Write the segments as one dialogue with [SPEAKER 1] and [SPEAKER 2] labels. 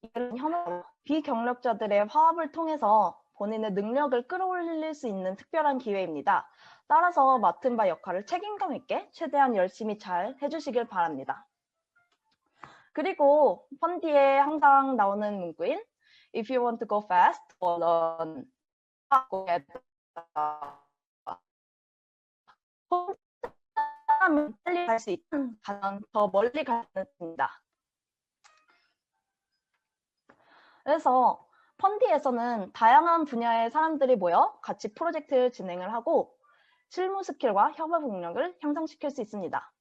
[SPEAKER 1] 이런 현업 비경력자들의 화합을 통해서 본인의 능력을 끌어올릴 수 있는 특별한 기회입니다. 따라서 맡은 바 역할을 책임감 있게 최대한 열심히 잘 해주시길 바랍니다. 그리고 펀디에 항상 나오는 문구인 If you want to go fast, or learn, go get 빨리 갈 수 있는 가장 더 멀리 가는 뜻입니다. 그래서 펀디에서는 다양한 분야의 사람들이 모여 같이 프로젝트를 진행을 하고 실무 스킬과 협업 능력을 향상시킬 수 있습니다.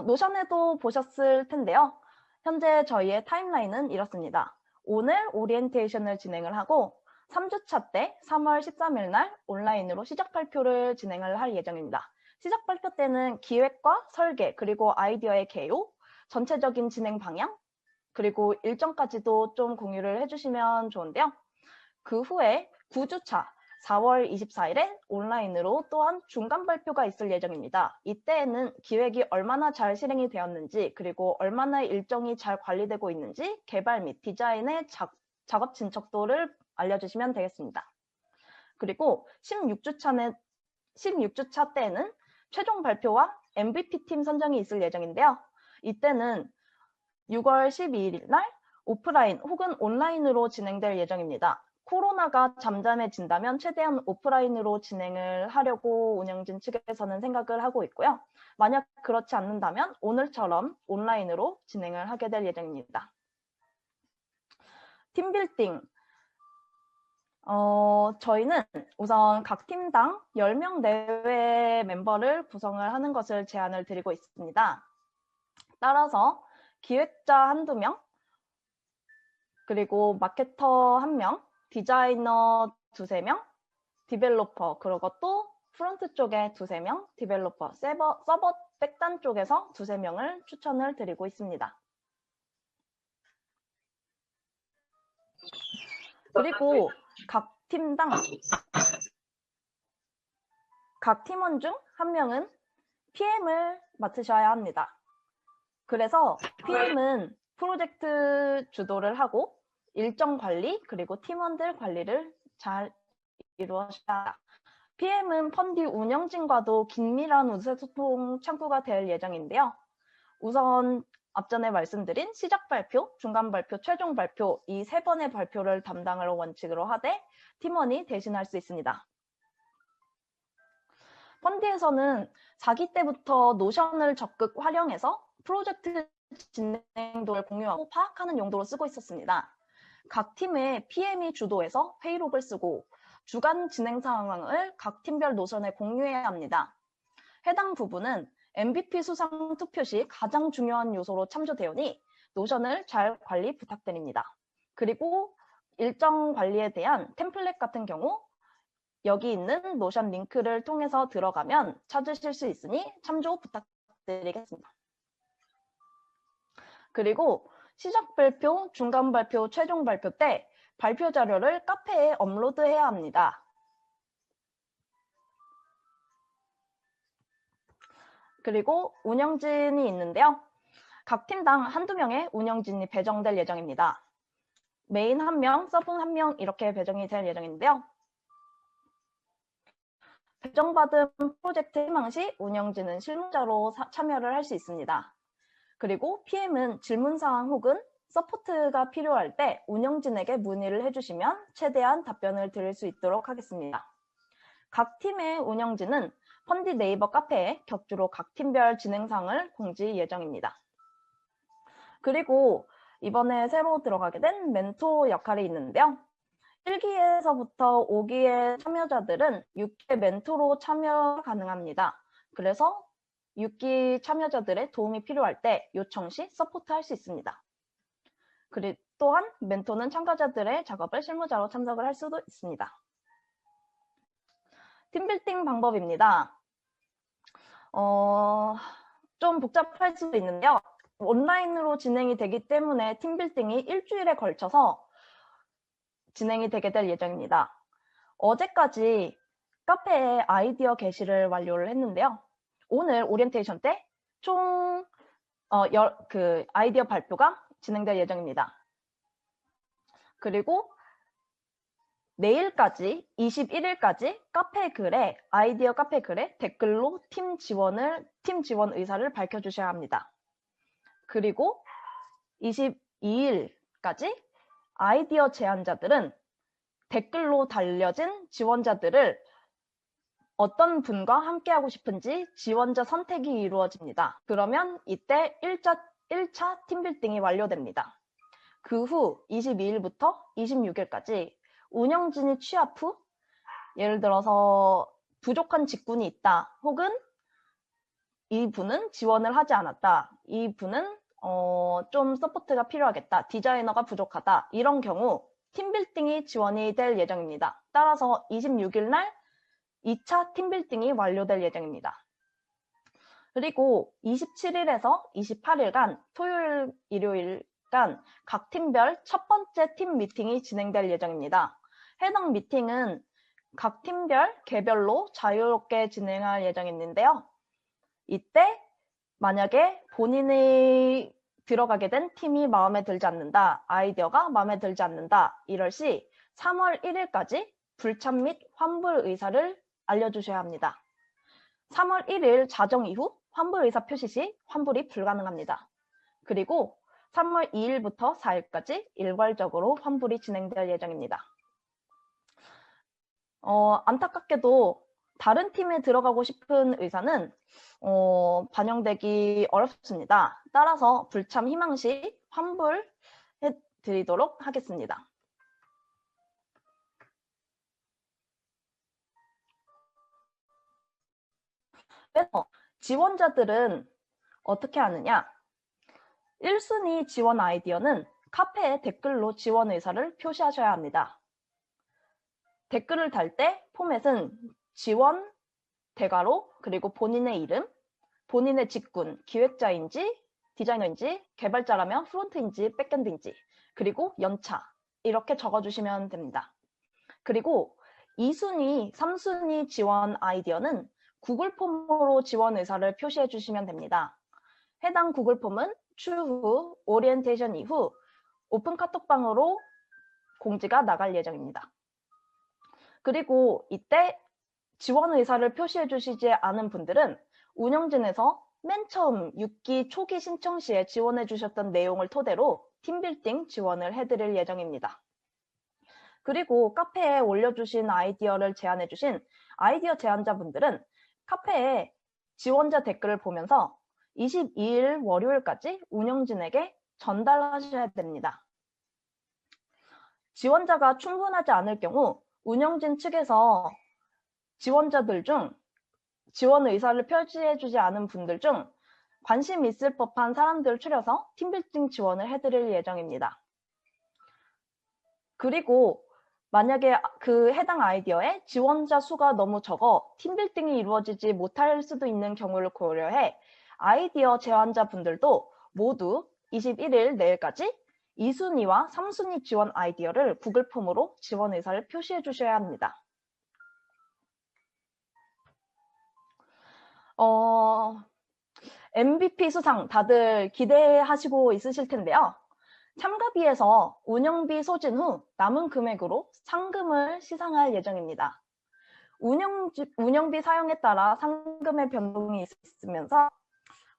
[SPEAKER 1] 노션에도 보셨을 텐데요. 현재 저희의 타임라인은 이렇습니다. 오늘 오리엔테이션을 진행을 하고 3주차 때 3월 13일 날 온라인으로 시작 발표를 진행을 할 예정입니다. 시작 발표 때는 기획과 설계, 그리고 아이디어의 개요, 전체적인 진행 방향, 그리고 일정까지도 좀 공유를 해주시면 좋은데요. 그 후에 9주차 4월 24일에 온라인으로 또한 중간 발표가 있을 예정입니다. 이때에는 기획이 얼마나 잘 실행이 되었는지, 그리고 얼마나 일정이 잘 관리되고 있는지 개발 및 디자인의 작업 진척도를 알려주시면 되겠습니다. 그리고 16주차 때에는 최종 발표와 MVP 팀 선정이 있을 예정인데요. 이때는 6월 12일 날 오프라인 혹은 온라인으로 진행될 예정입니다. 코로나가 잠잠해진다면 최대한 오프라인으로 진행을 하려고 운영진 측에서는 생각을 하고 있고요. 만약 그렇지 않는다면 오늘처럼 온라인으로 진행을 하게 될 예정입니다. 팀빌딩. 저희는 우선 각 팀당 10명 내외의 멤버를 구성을 하는 것을 제안을 드리고 있습니다. 따라서 기획자 한두 명, 그리고 마케터 1명, 디자이너 2~3명, 디벨로퍼, 그리고 또 프론트 쪽에 2~3명, 디벨로퍼, 서버 백단 쪽에서 2~3명을 추천을 드리고 있습니다. 그리고 각 팀원 중 1명은 PM을 맡으셔야 합니다. 그래서 PM은 프로젝트 주도를 하고 일정 관리, 그리고 팀원들 관리를 잘 이루어야 합니다. PM은 펀디 운영진과도 긴밀한 의사소통 창구가 될 예정인데요. 우선 앞전에 말씀드린 시작 발표, 중간 발표, 최종 발표 이 3번의 발표를 담당을 원칙으로 하되 팀원이 대신할 수 있습니다. 펀디에서는 4기 때부터 노션을 적극 활용해서 프로젝트 진행도를 공유하고 파악하는 용도로 쓰고 있었습니다. 각 팀의 PM이 주도해서 회의록을 쓰고 주간 진행 상황을 각 팀별 노션에 공유해야 합니다. 해당 부분은 MVP 수상 투표 시 가장 중요한 요소로 참조되오니 노션을 잘 관리 부탁드립니다. 그리고 일정 관리에 대한 템플릿 같은 경우 여기 있는 노션 링크를 통해서 들어가면 찾으실 수 있으니 참조 부탁드리겠습니다. 그리고 시작 발표, 중간 발표, 최종 발표 때 발표 자료를 카페에 업로드해야 합니다. 그리고 운영진이 있는데요. 각 팀당 한두 명의 운영진이 배정될 예정입니다. 메인 1명, 서브 1명 이렇게 배정이 될 예정인데요. 배정받은 프로젝트 희망 시 운영진은 실무자로 참여를 할 수 있습니다. 그리고 PM은 질문사항 혹은 서포트가 필요할 때 운영진에게 문의를 해주시면 최대한 답변을 드릴 수 있도록 하겠습니다. 각 팀의 운영진은 펀디 네이버 카페에 격주로 각 팀별 진행사항을 공지 예정입니다. 그리고 이번에 새로 들어가게 된 멘토 역할이 있는데요. 1기에서부터 5기의 참여자들은 6기의 멘토로 참여 가능합니다. 그래서 6기 참여자들의 도움이 필요할 때 요청 시 서포트할 수 있습니다. 그리고 또한 멘토는 참가자들의 작업을 실무자로 참석을 할 수도 있습니다. 팀빌딩 방법입니다. 좀 복잡할 수도 있는데요. 온라인으로 진행이 되기 때문에 팀빌딩이 일주일에 걸쳐서 진행이 되게 될 예정입니다. 어제까지 카페에 아이디어 게시를 완료를 했는데요. 오늘 오리엔테이션 때 총 아이디어 발표가 진행될 예정입니다. 그리고 내일까지 21일까지 아이디어 카페 글에 댓글로 팀 지원 의사를 밝혀주셔야 합니다. 그리고 22일까지 아이디어 제안자들은 댓글로 달려진 지원자들을 어떤 분과 함께하고 싶은지 지원자 선택이 이루어집니다. 그러면 이때 1차 팀빌딩이 완료됩니다. 그 후 22일부터 26일까지 운영진이 취합 후 예를 들어서 부족한 직군이 있다 혹은 이 분은 지원을 하지 않았다, 이 분은 좀 서포트가 필요하겠다, 디자이너가 부족하다, 이런 경우 팀빌딩이 지원이 될 예정입니다. 따라서 26일 날 2차 팀빌딩이 완료될 예정입니다. 그리고 27일에서 28일간 토요일, 일요일간 각 팀별 첫 번째 팀 미팅이 진행될 예정입니다. 해당 미팅은 각 팀별 개별로 자유롭게 진행할 예정인데요. 이때 만약에 본인이 들어가게 된 팀이 마음에 들지 않는다, 아이디어가 마음에 들지 않는다, 이럴 시 3월 1일까지 불참 및 환불 의사를 알려주셔야 합니다. 3월 1일 자정 이후 환불 의사 표시 시 환불이 불가능합니다. 그리고 3월 2일부터 4일까지 일괄적으로 환불이 진행될 예정입니다. 안타깝게도 다른 팀에 들어가고 싶은 의사는 반영되기 어렵습니다. 따라서 불참 희망 시 환불해 드리도록 하겠습니다. 그래서 지원자들은 어떻게 하느냐? 1순위 지원 아이디어는 카페에 댓글로 지원 의사를 표시하셔야 합니다. 댓글을 달 때 포맷은 지원, 대괄호, 그리고 본인의 이름, 본인의 직군, 기획자인지 디자이너인지 개발자라면 프론트인지 백엔드인지, 그리고 연차, 이렇게 적어주시면 됩니다. 그리고 2순위, 3순위 지원 아이디어는 구글 폼으로 지원 의사를 표시해 주시면 됩니다. 해당 구글 폼은 추후 오리엔테이션 이후 오픈 카톡방으로 공지가 나갈 예정입니다. 그리고 이때 지원 의사를 표시해 주시지 않은 분들은 운영진에서 맨 처음 6기 초기 신청 시에 지원해 주셨던 내용을 토대로 팀빌딩 지원을 해드릴 예정입니다. 그리고 카페에 올려주신 아이디어를 제안해 주신 아이디어 제안자분들은 카페에 지원자 댓글을 보면서 22일 월요일까지 운영진에게 전달하셔야 됩니다. 지원자가 충분하지 않을 경우 운영진 측에서 지원자들 중 지원 의사를 표시해주지 않은 분들 중 관심 있을 법한 사람들을 추려서 팀빌딩 지원을 해드릴 예정입니다. 그리고 만약에 그 해당 아이디어에 지원자 수가 너무 적어 팀빌딩이 이루어지지 못할 수도 있는 경우를 고려해 아이디어 제안자분들도 모두 21일 내일까지 2순위와 3순위 지원 아이디어를 구글 폼으로 지원 의사를 표시해 주셔야 합니다. MVP 수상 다들 기대하시고 있으실 텐데요. 참가비에서 운영비 소진 후 남은 금액으로 상금을 시상할 예정입니다. 운영비 사용에 따라 상금의 변동이 있으면서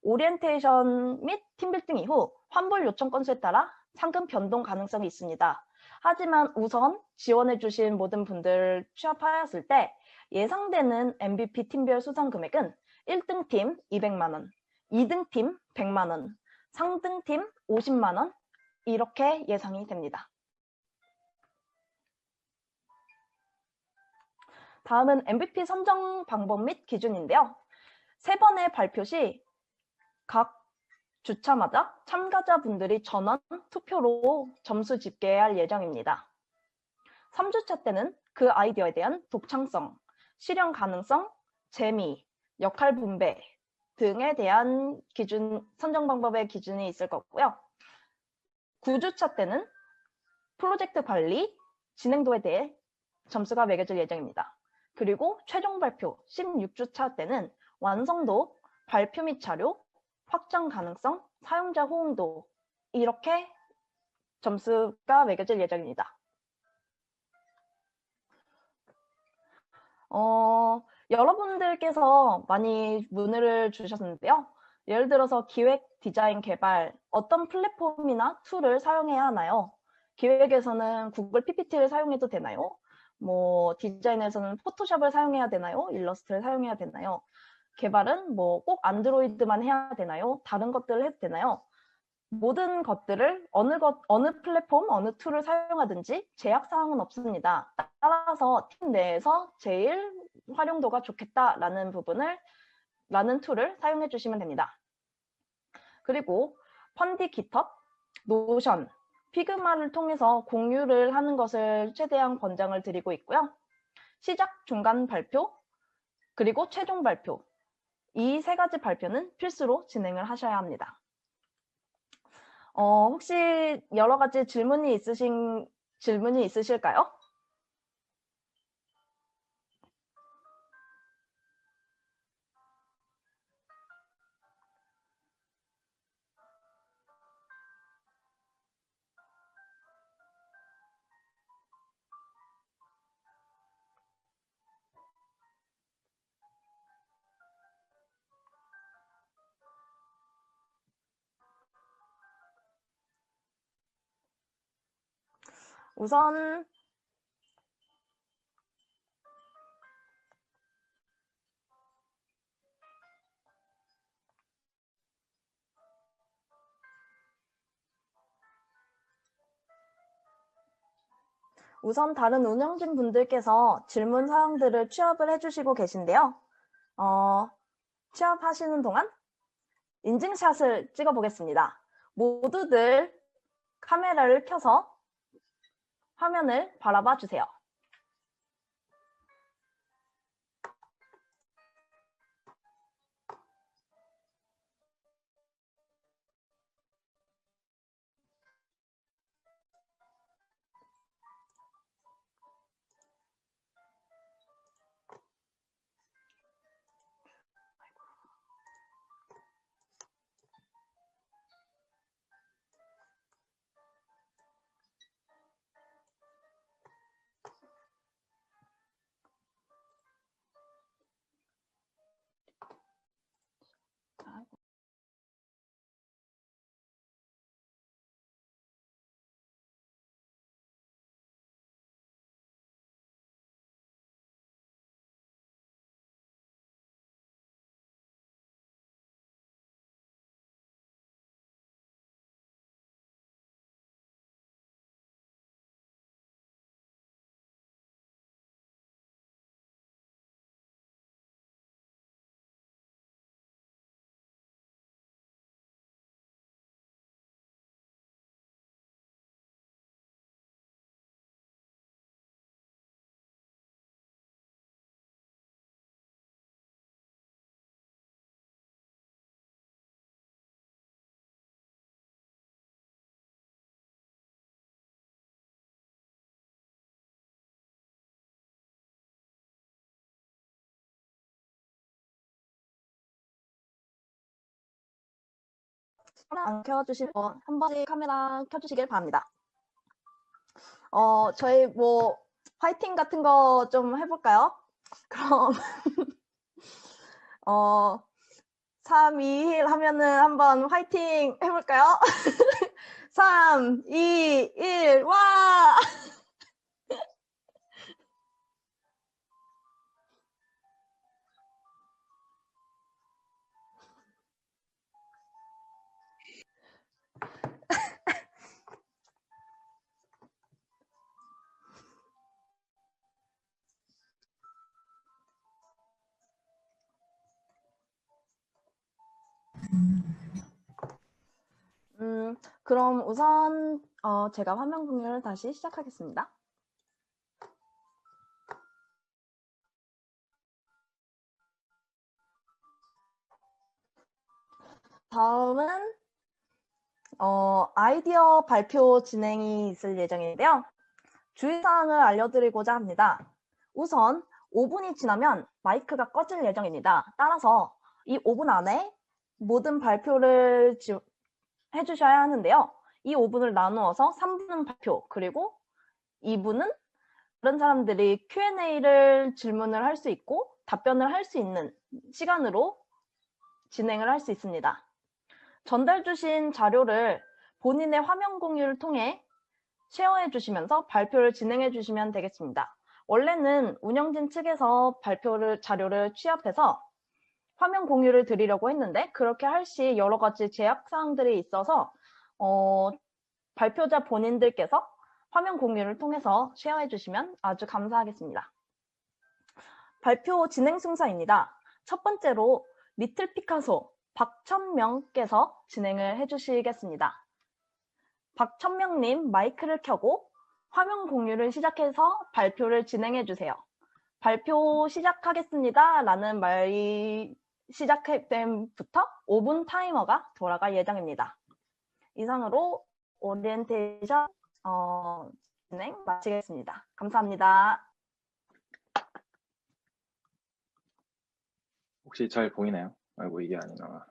[SPEAKER 1] 오리엔테이션 및 팀빌딩 이후 환불 요청 건수에 따라 상금 변동 가능성이 있습니다. 하지만 우선 지원해주신 모든 분들 취합하였을 때 예상되는 MVP 팀별 수상 금액은 1등 팀 200만 원, 2등 팀 100만 원, 3등 팀 50만 원, 이렇게 예상이 됩니다. 다음은 MVP 선정 방법 및 기준인데요. 3번의 발표 시 각 주차마다 참가자분들이 전원 투표로 점수 집계할 예정입니다. 3주차 때는 그 아이디어에 대한 독창성, 실현 가능성, 재미, 역할 분배 등에 대한 선정 방법의 기준이 있을 거고요. 9주차 때는 프로젝트 관리, 진행도에 대해 점수가 매겨질 예정입니다. 그리고 최종 발표 16주차 때는 완성도, 발표 및 자료, 확장 가능성, 사용자 호응도 이렇게 점수가 매겨질 예정입니다. 여러분들께서 많이 문의를 주셨는데요. 예를 들어서 기획, 디자인, 개발, 어떤 플랫폼이나 툴을 사용해야 하나요? 기획에서는 구글 PPT를 사용해도 되나요? 뭐 디자인에서는 포토샵을 사용해야 되나요? 일러스트를 사용해야 되나요? 개발은 뭐 꼭 안드로이드만 해야 되나요? 다른 것들을 해도 되나요? 모든 것들을 어느 플랫폼, 어느 툴을 사용하든지 제약사항은 없습니다. 따라서 팀 내에서 제일 활용도가 좋겠다라는 라는 툴을 사용해 주시면 됩니다. 그리고 펀디 깃헙, 노션, 피그마를 통해서 공유를 하는 것을 최대한 권장을 드리고 있고요. 시작, 중간 발표, 그리고 최종 발표. 이 세 가지 발표는 필수로 진행을 하셔야 합니다. 혹시 여러 가지 질문이 있으실까요? 우선 다른 운영진 분들께서 질문 사항들을 취합을 해주시고 계신데요. 취합하시는 동안 인증샷을 찍어 보겠습니다. 모두들 카메라를 켜서 화면을 바라봐 주세요. 안 켜주시면 한 번씩 카메라 켜주시길 바랍니다. 저희 뭐 화이팅 같은 거 좀 해볼까요? 그럼 3, 2, 1 하면은 한번 화이팅 해볼까요? 3, 2, 1, 와! 그럼 우선 제가 화면 공유를 다시 시작하겠습니다. 다음은 아이디어 발표 진행이 있을 예정인데요. 주의사항을 알려드리고자 합니다. 우선 5분이 지나면 마이크가 꺼질 예정입니다. 따라서 이 5분 안에 모든 발표를 해주셔야 하는데요. 이 5분을 나누어서 3분은 발표, 그리고 2분은 다른 사람들이 Q&A를 질문을 할 수 있고 답변을 할 수 있는 시간으로 진행을 할 수 있습니다. 전달 주신 자료를 본인의 화면 공유를 통해 쉐어해 주시면서 발표를 진행해 주시면 되겠습니다. 원래는 운영진 측에서 자료를 취합해서 화면 공유를 드리려고 했는데 그렇게 할 시 여러 가지 제약 사항들이 있어서 발표자 본인들께서 화면 공유를 통해서 쉐어해 주시면 아주 감사하겠습니다. 발표 진행 순서입니다. 첫 번째로 리틀 피카소 박천명께서 진행을 해주시겠습니다. 박천명님 마이크를 켜고 화면 공유를 시작해서 발표를 진행해 주세요. 발표 시작하겠습니다 라는 말이 시작할 때부터 5분 타이머가 돌아갈 예정입니다. 이상으로 오리엔테이션 진행 마치겠습니다. 감사합니다.
[SPEAKER 2] 혹시 잘 보이나요? 아이고, 이게 아니나.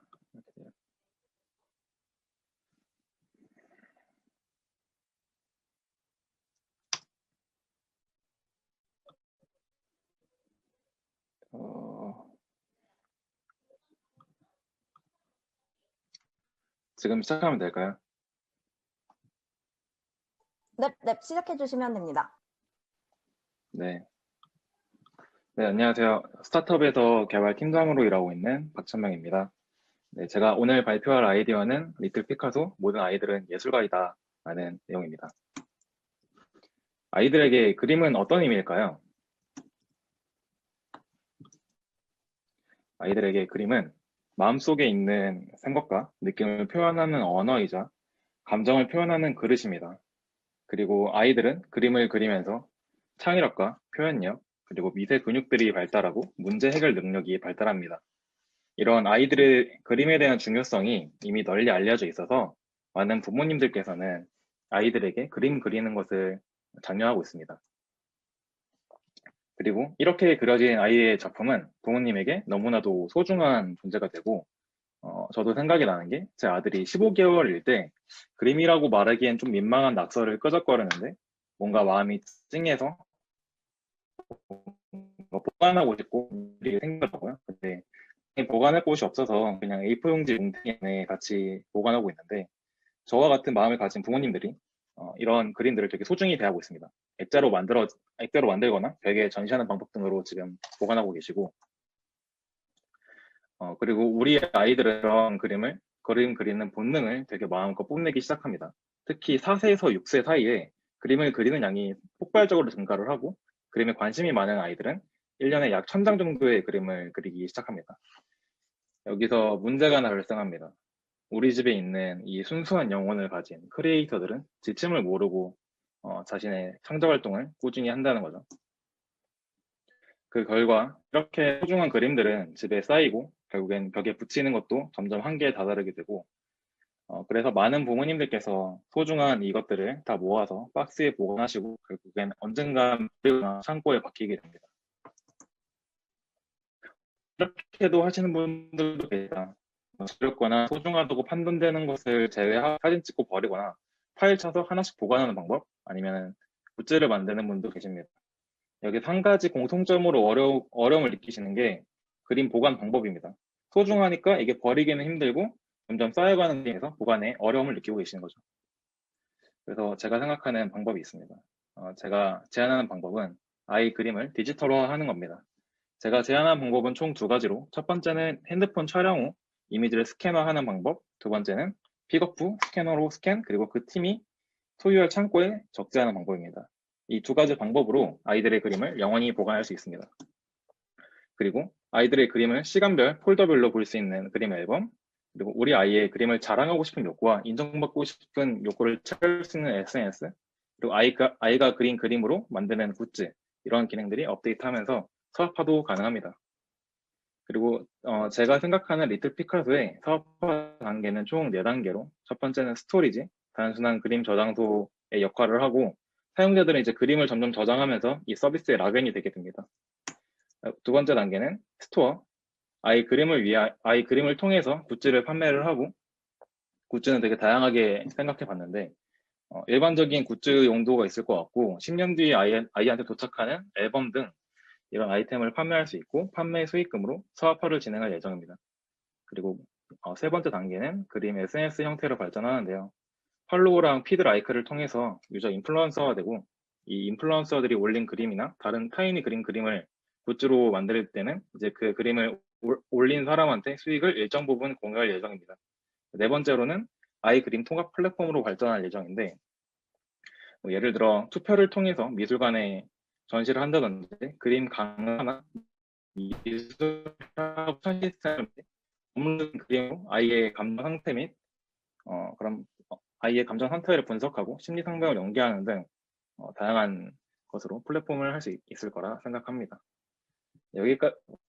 [SPEAKER 2] 지금 시작하면 될까요?
[SPEAKER 1] 네, 시작해 주시면 됩니다.
[SPEAKER 2] 네. 네, 안녕하세요. 스타트업에서 개발 팀장으로 일하고 있는 박천명입니다. 네, 제가 오늘 발표할 아이디어는 리틀 피카소, 모든 아이들은 예술가이다 라는 내용입니다. 아이들에게 그림은 어떤 의미일까요? 아이들에게 그림은 마음속에 있는 생각과 느낌을 표현하는 언어이자 감정을 표현하는 그릇입니다. 그리고 아이들은 그림을 그리면서 창의력과 표현력, 그리고 미세 근육들이 발달하고 문제 해결 능력이 발달합니다. 이런 아이들의 그림에 대한 중요성이 이미 널리 알려져 있어서 많은 부모님들께서는 아이들에게 그림 그리는 것을 장려하고 있습니다. 그리고 이렇게 그려진 아이의 작품은 부모님에게 너무나도 소중한 존재가 되고 저도 생각이 나는 게 제 아들이 15개월일 때 그림이라고 말하기엔 좀 민망한 낙서를 끄적거리는데 뭔가 마음이 찡해서 보관하고 싶고 이렇게 생각하고요. 근데 보관할 곳이 없어서 그냥 A4 용지 뭉탱이에 같이 보관하고 있는데 저와 같은 마음을 가진 부모님들이 이런 그림들을 되게 소중히 대하고 있습니다. 액자로 만들거나 벽에 전시하는 방법 등으로 지금 보관하고 계시고 그리고 우리 아이들은 그런 그림 그리는 본능을 되게 마음껏 뽐내기 시작합니다. 특히 4세에서 6세 사이에 그림을 그리는 양이 폭발적으로 증가를 하고 그림에 관심이 많은 아이들은 1년에 약 1000장 정도의 그림을 그리기 시작합니다. 여기서 문제가 하나 발생합니다. 우리 집에 있는 이 순수한 영혼을 가진 크리에이터들은 지침을 모르고 자신의 창작 활동을 꾸준히 한다는 거죠. 그 결과 이렇게 소중한 그림들은 집에 쌓이고 결국엔 벽에 붙이는 것도 점점 한계에 다다르게 되고 그래서 많은 부모님들께서 소중한 이것들을 다 모아서 박스에 보관하시고 결국엔 언젠가 창고에 박히게 됩니다. 이렇게도 하시는 분들도 계시다. 어렵거나 소중하다고 판단되는 것을 제외하고 사진 찍고 버리거나 파일 쳐서 하나씩 보관하는 방법 아니면 굿즈를 만드는 분도 계십니다. 여기 한 가지 공통점으로 어려움을 느끼시는 게 그림 보관 방법입니다. 소중하니까 이게 버리기는 힘들고 점점 쌓여가는 데에서 보관에 어려움을 느끼고 계시는 거죠. 그래서 제가 생각하는 방법이 있습니다. 제가 제안하는 방법은 아이 그림을 디지털화하는 겁니다. 제가 제안한 방법은 총 2가지로 첫 번째는 핸드폰 촬영 후 이미지를 스캐너하는 방법, 두 번째는 픽업 후 스캐너로 스캔, 그리고 그 팀이 소유할 창고에 적재하는 방법입니다. 이 2가지 방법으로 아이들의 그림을 영원히 보관할 수 있습니다. 그리고 아이들의 그림을 시간별, 폴더별로 볼 수 있는 그림 앨범, 그리고 우리 아이의 그림을 자랑하고 싶은 욕구와 인정받고 싶은 욕구를 채울 수 있는 SNS, 그리고 아이가 그린 그림으로 만드는 굿즈, 이런 기능들이 업데이트하면서 사업화도 가능합니다. 그리고 제가 생각하는 리틀 피카소의 사업화 단계는 총 4단계로 첫 번째는 스토리지, 단순한 그림 저장소의 역할을 하고 사용자들은 이제 그림을 점점 저장하면서 이 서비스의 락인이 되게 됩니다. 두 번째 단계는 스토어, 아이 그림을 통해서 굿즈를 판매를 하고 굿즈는 되게 다양하게 생각해 봤는데, 일반적인 굿즈 용도가 있을 것 같고, 10년 뒤에 아이한테 도착하는 앨범 등 이런 아이템을 판매할 수 있고, 판매 수익금으로 사업화를 진행할 예정입니다. 그리고 세 번째 단계는 그림 SNS 형태로 발전하는데요. 팔로우랑 피드 라이크를 통해서 유저 인플루언서가 되고, 이 인플루언서들이 올린 그림이나 다른 타인이 그린 그림을 굿즈로 만들 때는 이제 그 그림을 올린 사람한테 수익을 일정 부분 공유할 예정입니다. 네 번째로는 아이 그림 통합 플랫폼으로 발전할 예정인데, 뭐 예를 들어 투표를 통해서 미술관에 전시를 한다든지 그림 강화나 미술학 시스템을 없는 그림으로 아이의 감정 상태 및 그럼 아이의 감정 상태를 분석하고 심리 상담을 연계하는 등 다양한 것으로 플랫폼을 할 수 있을 거라 생각합니다.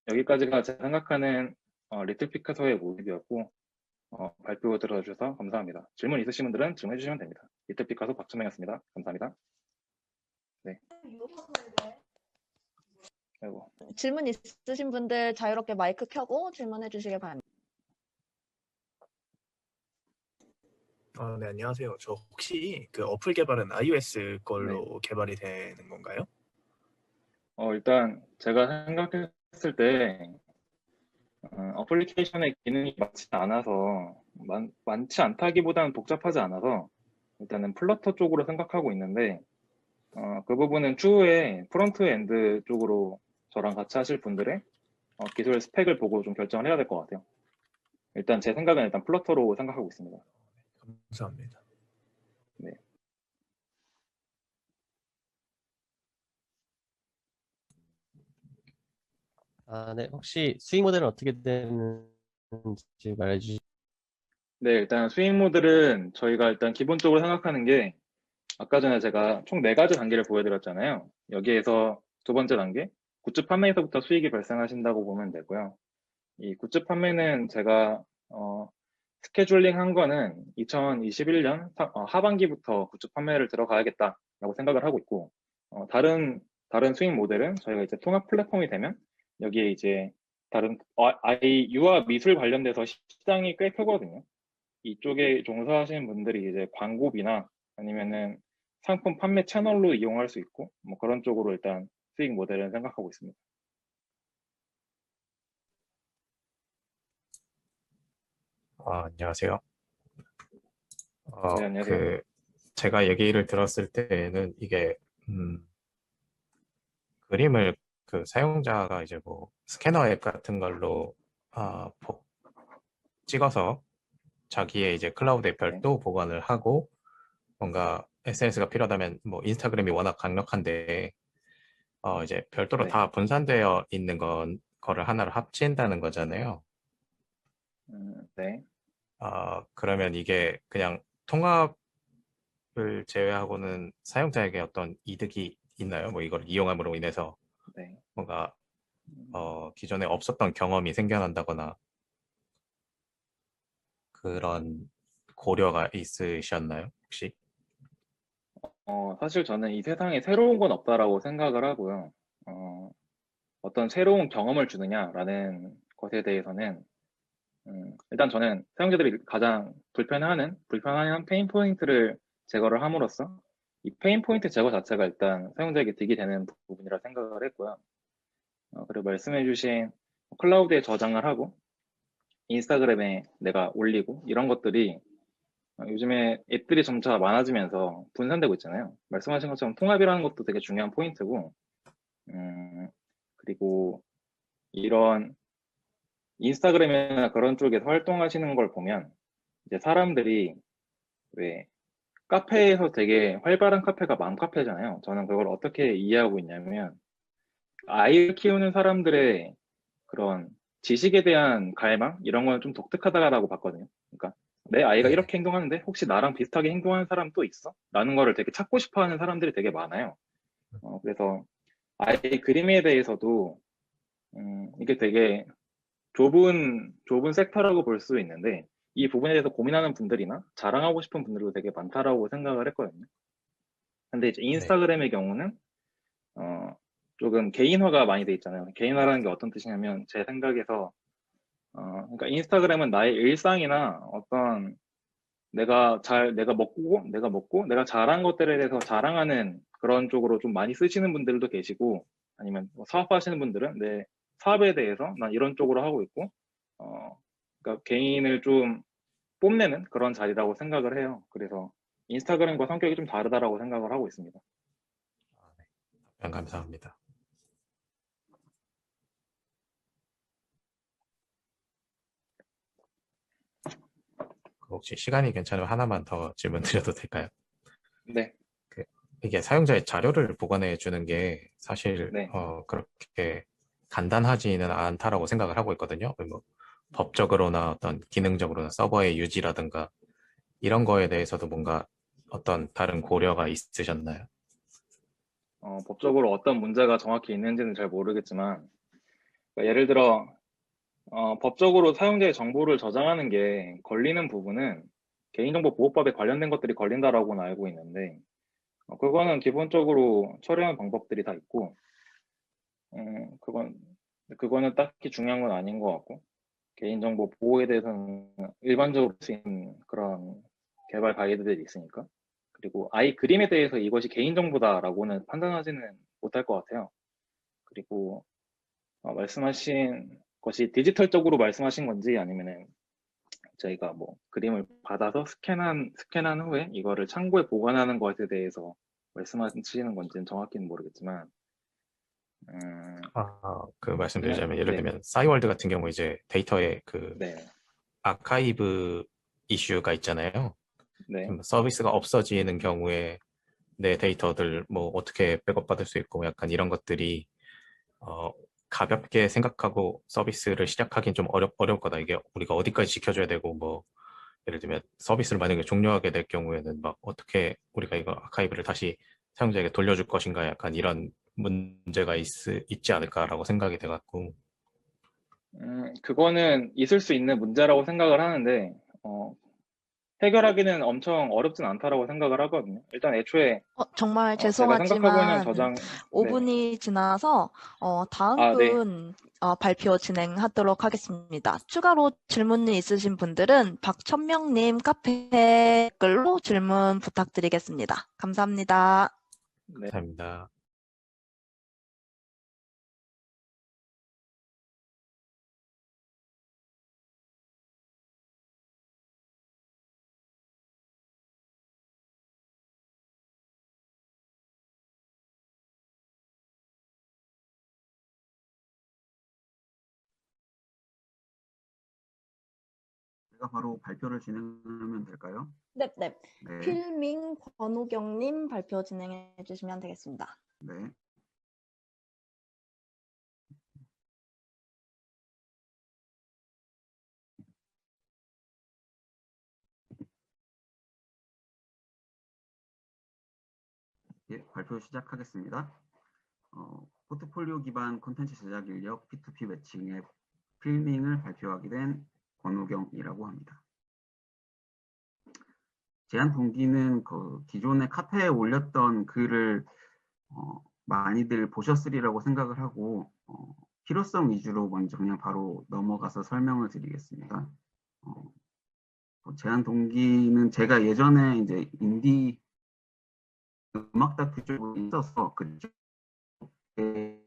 [SPEAKER 2] 여기까지가 제가 생각하는 리틀 피카소의 모습이었고, 발표 들어주셔서 감사합니다. 질문 있으신 분들은 질문해 주시면 됩니다. 리틀 피카소 박준명이었습니다. 감사합니다. 네. 아이고.
[SPEAKER 1] 질문 있으신 분들 자유롭게 마이크 켜고 질문해 주시길 바랍니다.
[SPEAKER 3] 네, 안녕하세요. 저 혹시 그 어플 개발은 iOS 걸로 개발이 되는 건가요?
[SPEAKER 2] 일단 제가 생각했을 때 어플리케이션의 기능이 많지 않아서 많지 않다기보다는 복잡하지 않아서 일단은 플러터 쪽으로 생각하고 있는데, 그 부분은 추후에 프론트엔드 쪽으로 저랑 같이 하실 분들의 기술 스펙을 보고 좀 결정을 해야 될 것 같아요. 일단 제 생각은 일단 플러터로 생각하고 있습니다.
[SPEAKER 3] 감사합니다.
[SPEAKER 2] 네.
[SPEAKER 4] 네. 혹시 수익 모델은 어떻게 되는지 말해주시.
[SPEAKER 2] 네, 일단 수익 모델은 저희가 일단 기본적으로 생각하는 게, 아까 전에 제가 총 4가지 단계를 보여드렸잖아요. 여기에서 두 번째 단계, 굿즈 판매에서부터 수익이 발생하신다고 보면 되고요. 이 굿즈 판매는 제가 스케줄링 한 거는 2021년 하반기부터 굿즈 판매를 들어가야겠다라고 생각을 하고 있고, 다른 수익 모델은 저희가 이제 통합 플랫폼이 되면 여기에 이제 다른 아이 유아 미술 관련돼서 시장이 꽤 크거든요. 이쪽에 종사하시는 분들이 이제 광고비나 아니면은 상품 판매 채널로 이용할 수 있고, 뭐 그런 쪽으로 일단 수익 모델은 생각하고 있습니다.
[SPEAKER 3] 안녕하세요.
[SPEAKER 2] 네, 안녕하세요.
[SPEAKER 3] 제가 얘기를 들었을 때는 이게 그림을 그 사용자가 이제 뭐 스캐너 앱 같은 걸로 찍어서 자기의 이제 클라우드에 별도 보관을 하고, 뭔가 SNS가 필요하다면 뭐 인스타그램이 워낙 강력한데 이제 별도로
[SPEAKER 2] 네.
[SPEAKER 3] 다 분산되어 있는 거를 하나로 합친다는 거잖아요.
[SPEAKER 2] 네.
[SPEAKER 3] 그러면 이게 그냥 통합을 제외하고는 사용자에게 어떤 이득이 있나요? 뭐 이걸 이용함으로 인해서
[SPEAKER 2] 네.
[SPEAKER 3] 뭔가 기존에 없었던 경험이 생겨난다거나 그런 고려가 있으셨나요, 혹시?
[SPEAKER 2] 사실 저는 이 세상에 새로운 건 없다라고 생각을 하고요. 어떤 새로운 경험을 주느냐라는 것에 대해서는 일단 저는 사용자들이 가장 불편해하는 페인 포인트를 제거를 함으로써 이 페인 포인트 제거 자체가 일단 사용자에게 득이 되는 부분이라 생각을 했고요. 그리고 말씀해주신 클라우드에 저장을 하고 인스타그램에 내가 올리고 이런 것들이 요즘에 앱들이 점차 많아지면서 분산되고 있잖아요. 말씀하신 것처럼 통합이라는 것도 되게 중요한 포인트고, 그리고 이런 인스타그램이나 그런 쪽에서 활동하시는 걸 보면 이제 사람들이 왜 카페에서 되게 활발한 카페가 맘카페잖아요. 저는 그걸 어떻게 이해하고 있냐면 아이를 키우는 사람들의 그런 지식에 대한 갈망 이런 건 좀 독특하다라고 봤거든요. 그러니까 내 아이가
[SPEAKER 3] 네.
[SPEAKER 2] 이렇게 행동하는데 혹시 나랑 비슷하게 행동하는 사람 또 있어? 라는 거를 되게 찾고 싶어 하는 사람들이 되게 많아요. 그래서 아이 그림에 대해서도 이게 되게 좁은 섹터라고 볼 수 있는데 이 부분에 대해서 고민하는 분들이나 자랑하고 싶은 분들도 되게 많다라고 생각을 했거든요. 근데 이제
[SPEAKER 3] 네.
[SPEAKER 2] 인스타그램의 경우는 조금 개인화가 많이 돼 있잖아요. 개인화라는 게 어떤 뜻이냐면 제 생각에서 그러니까 인스타그램은 나의 일상이나 어떤 내가 먹고 내가 잘한 것들에 대해서 자랑하는 그런 쪽으로 좀 많이 쓰시는 분들도 계시고, 아니면 뭐 사업하시는 분들은 내 사업에 대해서 난 이런 쪽으로 하고 있고, 그러니까 개인을 좀 뽐내는 그런 자리라고 생각을 해요. 그래서 인스타그램과 성격이 좀 다르다라고 생각을 하고 있습니다.
[SPEAKER 3] 답변 감사합니다. 혹시 시간이 괜찮으면 하나만 더 질문 드려도 될까요?
[SPEAKER 2] 네,
[SPEAKER 3] 이게 사용자의 자료를 보관해 주는 게 사실
[SPEAKER 2] 네.
[SPEAKER 3] 그렇게 간단하지는 않다라고 생각을 하고 있거든요. 뭐 법적으로나 어떤 기능적으로나 서버의 유지라든가 이런 거에 대해서도 뭔가 어떤 다른 고려가 있으셨나요?
[SPEAKER 2] 법적으로 어떤 문제가 정확히 있는지는 잘 모르겠지만, 그러니까 예를 들어 법적으로 사용자의 정보를 저장하는 게 걸리는 부분은 개인정보보호법에 관련된 것들이 걸린다라고는 알고 있는데, 그거는 기본적으로 처리하는 방법들이 다 있고, 그거는 딱히 중요한 건 아닌 것 같고, 개인정보 보호에 대해서는 일반적으로 쓸 수 있는 그런 개발 가이드들이 있으니까. 그리고 아이 그림에 대해서 이것이 개인정보다라고는 판단하지는 못할 것 같아요. 그리고 말씀하신 것이 디지털적으로 말씀하신 건지, 아니면은 저희가 뭐 그림을 받아서 스캔한 후에 이거를 창고에 보관하는 것에 대해서 말씀하시는 건지는 정확히는 모르겠지만,
[SPEAKER 3] 그 말씀드리자면 예를
[SPEAKER 2] 네,
[SPEAKER 3] 들면 싸이월드 같은 경우 이제 데이터의 그
[SPEAKER 2] 네,
[SPEAKER 3] 아카이브 이슈가 있잖아요.
[SPEAKER 2] 네,
[SPEAKER 3] 좀 서비스가 없어지는 경우에 내 데이터들 뭐 어떻게 백업받을 수 있고 약간 이런 것들이 어, 가볍게 생각하고 서비스를 시작하긴 좀 어려울 거다. 이게 우리가 어디까지 지켜줘야 되고 뭐 예를 들면 서비스를 만약에 종료하게 될 경우에는 막 어떻게 우리가 이거 아카이브를 다시 사용자에게 돌려줄 것인가 약간 이런 문제가 있지 않을까라고 생각이 돼갖고
[SPEAKER 2] 그거는 있을 수 있는 문제라고 생각을 하는데, 해결하기는 엄청 어렵진 않다라고 생각을 하거든요. 일단 애초에
[SPEAKER 1] 정말
[SPEAKER 2] 제가 생각하고 있는
[SPEAKER 1] 죄송하지만
[SPEAKER 2] 저장, 네,
[SPEAKER 1] 5분이 지나서 다음
[SPEAKER 2] 네,
[SPEAKER 1] 분 발표 진행하도록 하겠습니다. 추가로 질문이 있으신 분들은 박천명님 카페 댓글로 질문 부탁드리겠습니다. 감사합니다.
[SPEAKER 2] 네.
[SPEAKER 3] 감사합니다.
[SPEAKER 5] 제가 바로 발표를 진행하면 될까요?
[SPEAKER 1] 네.
[SPEAKER 5] 네,
[SPEAKER 1] 필밍 권우경님 발표 진행해 주시면 되겠습니다.
[SPEAKER 5] 네. 예, 발표 시작하겠습니다. 포트폴리오 기반 콘텐츠 제작 인력 P2P 매칭의 필밍을 발표하게 된 권우경이라고 합니다. 제안 동기는 기존에 카페에 올렸던 글을 많이들 보셨으리라고 생각을 하고 필요성 위주로 먼저 그냥 바로 넘어가서 설명을 드리겠습니다. 제안 동기는 제가 예전에 이제 인디 음악 다큐 쪽으로 있어서 그쪽에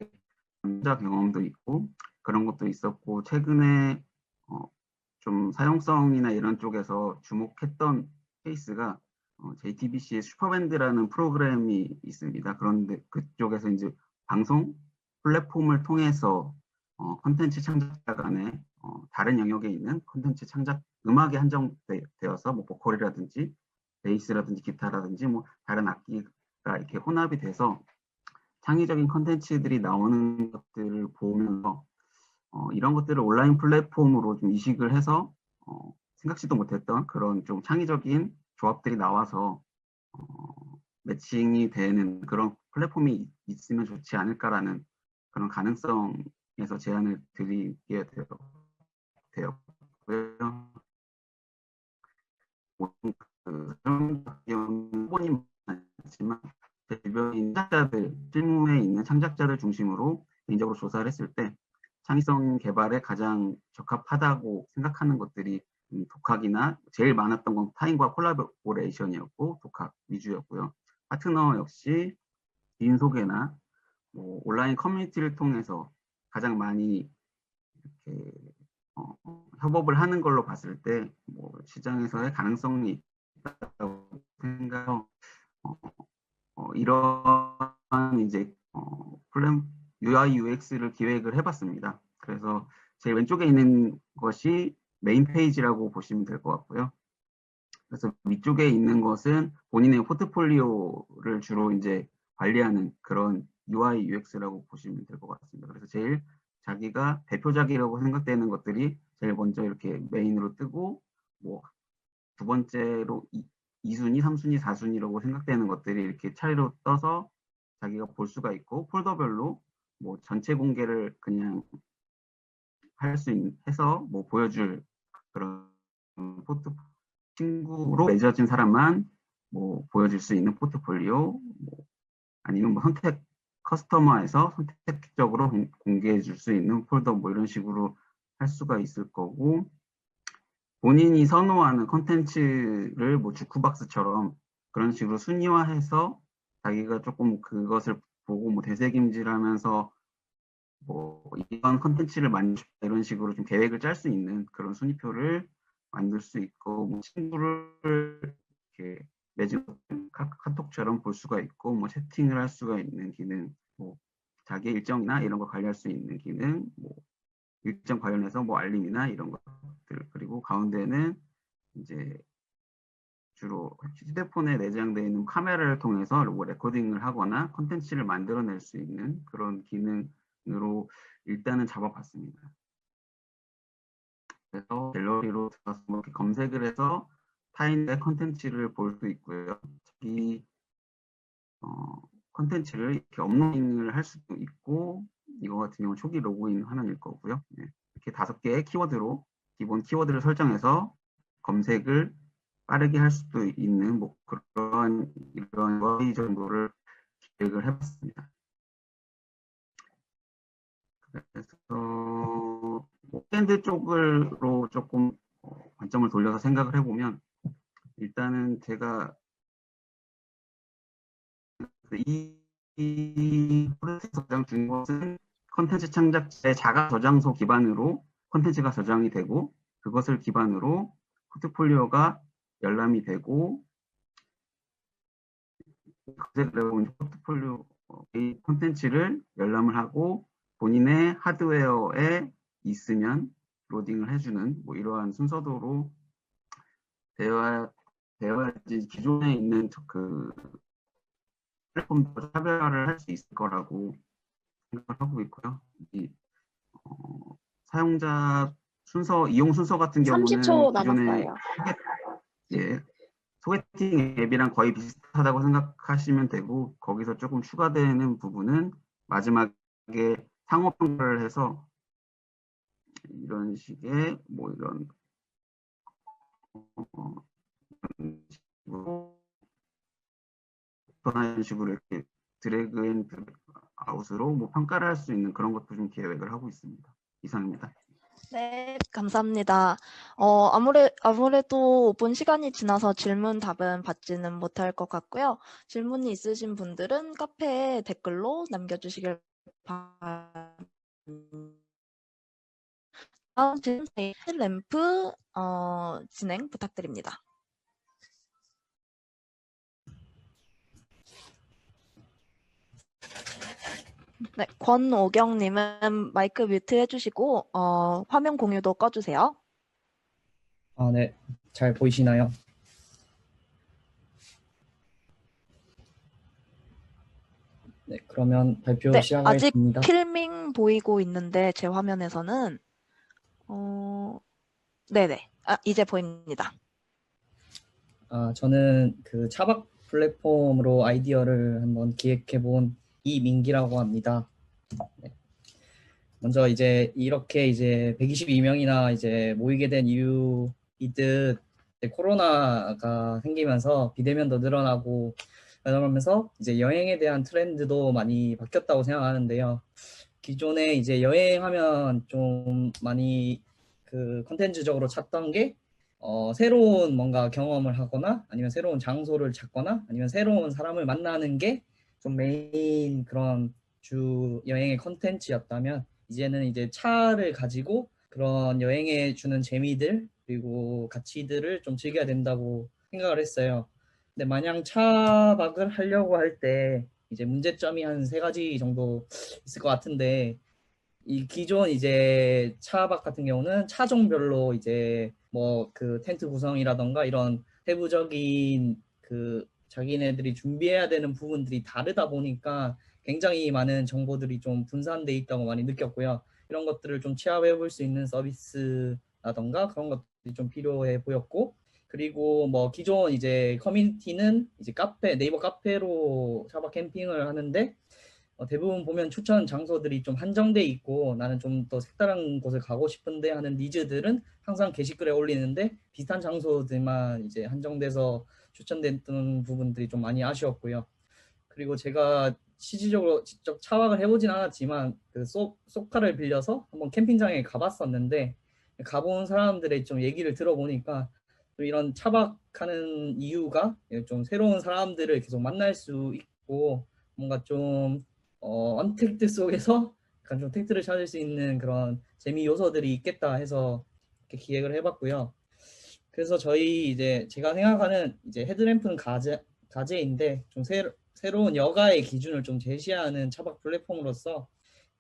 [SPEAKER 5] 전자 경험도 있고 그런 것도 있었고 최근에 좀 사용성이나 이런 쪽에서 주목했던 케이스가 JTBC의 슈퍼밴드라는 프로그램이 있습니다. 그런데 그쪽에서 이제 방송 플랫폼을 통해서 콘텐츠 창작자 간에 다른 영역에 있는 콘텐츠 창작 음악에 한정되어서 뭐 보컬이라든지 베이스라든지 기타라든지 뭐 다른 악기가 이렇게 혼합이 돼서 창의적인 콘텐츠들이 나오는 것들을 보면서 이런 것들을 온라인 플랫폼으로 좀 이식을 해서 생각지도 못했던 그런 좀 창의적인 조합들이 나와서 매칭이 되는 그런 플랫폼이 있으면 좋지 않을까라는 그런 가능성에서 제안을 드리게 되었고요. 후보님 많지만 제 주변인 창작자들, 실무에 있는 창작자들 중심으로 개인적으로 조사를 했을 때 창의성 개발에 가장 적합하다고 생각하는 것들이 독학이나 제일 많았던 건 타인과 콜라보레이션이었고 독학 위주였고요. 파트너 역시 개인 소개나 뭐 온라인 커뮤니티를 통해서 가장 많이 이렇게 협업을 하는 걸로 봤을 때 뭐 시장에서의 가능성이 있다고 생각해서 이런 이제 플랫 UI UX를 기획을 해봤습니다. 그래서 제일 왼쪽에 있는 것이 메인 페이지라고 보시면 될 것 같고요. 그래서 위쪽에 있는 것은 본인의 포트폴리오를 주로 이제 관리하는 그런 UI UX라고 보시면 될 것 같습니다. 그래서 제일 자기가 대표작이라고 생각되는 것들이 제일 먼저 이렇게 메인으로 뜨고 뭐 두 번째로 2순위, 3순위, 4순위라고 생각되는 것들이 이렇게 차례로 떠서 자기가 볼 수가 있고 폴더별로 뭐 전체 공개를 그냥 할 수 해서 뭐 보여줄 그런 친구로 맺어진 사람만 뭐 보여줄 수 있는 포트폴리오 뭐 아니면 뭐 선택 커스터머에서 선택적으로 공개해 줄 수 있는 폴더 뭐 이런 식으로 할 수가 있을 거고 본인이 선호하는 컨텐츠를 뭐 주크박스처럼 그런 식으로 순위화해서 자기가 조금 그것을 보고 뭐 되새김질하면서 뭐 이런 컨텐츠를 만들고 싶다 이런 식으로 좀 계획을 짤 수 있는 그런 순위표를 만들 수 있고 뭐 친구를 이렇게 매주 카톡처럼 볼 수가 있고 뭐 채팅을 할 수가 있는 기능 뭐 자기 일정이나 이런 걸 관리할 수 있는 기능 뭐 일정 관련해서 뭐 알림이나 이런 것들 그리고 가운데는 이제 주로 휴대폰에 내장되어 있는 카메라를 통해서 뭐 레코딩을 하거나 컨텐츠를 만들어낼 수 있는 그런 기능으로 일단은 잡아봤습니다. 그래서 갤러리로 들어가서 뭐 이렇게 검색을 해서 타인의 컨텐츠를 볼 수 있고요. 자기 컨텐츠를 이렇게 업로딩을 할 수도 있고 이거 같은 경우는 초기 로그인 화면일 거고요. 네. 이렇게 5개의 키워드로 기본 키워드를 설정해서 검색을 빠르게 할 수도 있는 뭐 그런 이런 거의 정도를 기획을 해봤습니다. 그래서 백엔드 쪽으로 조금 관점을 돌려서 생각을 해보면 일단은 제가 이 프로젝트 저장 중 것은 컨텐츠 창작자의 자가 저장소 기반으로 컨텐츠가 저장이 되고 그것을 기반으로 포트폴리오가 열람이 되고 포트폴리오 콘텐츠를 열람을 하고 본인의 하드웨어에 있으면 로딩을 해주는 뭐 이러한 순서도로 되어야지 기존에 있는 그 플랫폼도 차별화를 할 수 있을 거라고 생각을 하고 있고요. 사용자 순서, 이용 순서 같은 경우는
[SPEAKER 6] 30초
[SPEAKER 5] 기존에
[SPEAKER 6] 남았어요.
[SPEAKER 5] 소개팅 앱이랑 거의 비슷하다고 생각하시면 되고 거기서 조금 추가되는 부분은 마지막에 상호 평가를 해서 이런 식의 뭐 이런 이런 식으로 이렇게 드래그 앤 아웃으로 뭐 평가를 할 수 있는 그런 것도 좀 계획을 하고 있습니다. 이상입니다.
[SPEAKER 1] 네, 감사합니다. 아무래도 5분 시간이 지나서 질문 답은 받지는 못할 것 같고요. 질문이 있으신 분들은 카페에 댓글로 남겨주시길 바랍니다. 다음 질문 램프 진행 부탁드립니다. 네, 권오경님은 마이크 뮤트 해주시고 화면 공유도 꺼주세요.
[SPEAKER 7] 네. 잘 보이시나요? 네, 그러면 발표
[SPEAKER 1] 네, 아직
[SPEAKER 7] 시작하겠습니다.
[SPEAKER 1] 필밍 보이고 있는데 제 화면에서는 네네, 이제 보입니다.
[SPEAKER 7] 저는 그 차박 플랫폼으로 아이디어를 한번 기획해본 이민기라고 합니다. 네. 먼저 이제 이렇게 이제 122명이나 이제 모이게 된 이유이듯 코로나가 생기면서 비대면도 늘어나고 그러면서 이제 여행에 대한 트렌드도 많이 바뀌었다고 생각하는데요. 기존에 이제 여행하면 좀 많이 그 컨텐츠적으로 찾던 게 새로운 뭔가 경험을 하거나 아니면 새로운 장소를 찾거나 아니면 새로운 사람을 만나는 게 좀 메인 그런 주 여행의 컨텐츠였다면 이제는 이제 차를 가지고 그런 여행에 주는 재미들 그리고 가치들을 좀 즐겨야 된다고 생각을 했어요. 근데 마냥 차박을 하려고 할 때 이제 문제점이 한 세 가지 정도 있을 것 같은데 이 기존 이제 차박 같은 경우는 차종별로 이제 뭐 그 텐트 구성이라던가 이런 세부적인 그 자기네들이 준비해야 되는 부분들이 다르다 보니까 굉장히 많은 정보들이 좀 분산돼 있다고 많이 느꼈고요. 이런 것들을 좀 취합해 볼 수 있는 서비스라던가 그런 것들이 좀 필요해 보였고 그리고 뭐 기존 이제 커뮤니티는 이제 카페 네이버 카페로 차박 캠핑을 하는데 대부분 보면 추천 장소들이 좀 한정돼 있고 나는 좀 더 색다른 곳을 가고 싶은데 하는 니즈들은 항상 게시글에 올리는데 비슷한 장소들만 이제 한정돼서 추천됐던 부분들이 좀 많이 아쉬웠고요. 그리고 제가 실질적으로 직접 차박을 해보진 않았지만 그 쏘카를 빌려서 한번 캠핑장에 가봤었는데 가본 사람들의 좀 얘기를 들어보니까 또 이런 차박하는 이유가 좀 새로운 사람들을 계속 만날 수 있고 뭔가 좀 언택트 속에서 약간 좀 택트를 찾을 수 있는 그런 재미 요소들이 있겠다 해서 이렇게 기획을 해봤고요. 그래서 저희 이제 제가 생각하는 이제 헤드램프는 가제인데 좀 새로운 여가의 기준을 좀 제시하는 차박 플랫폼으로서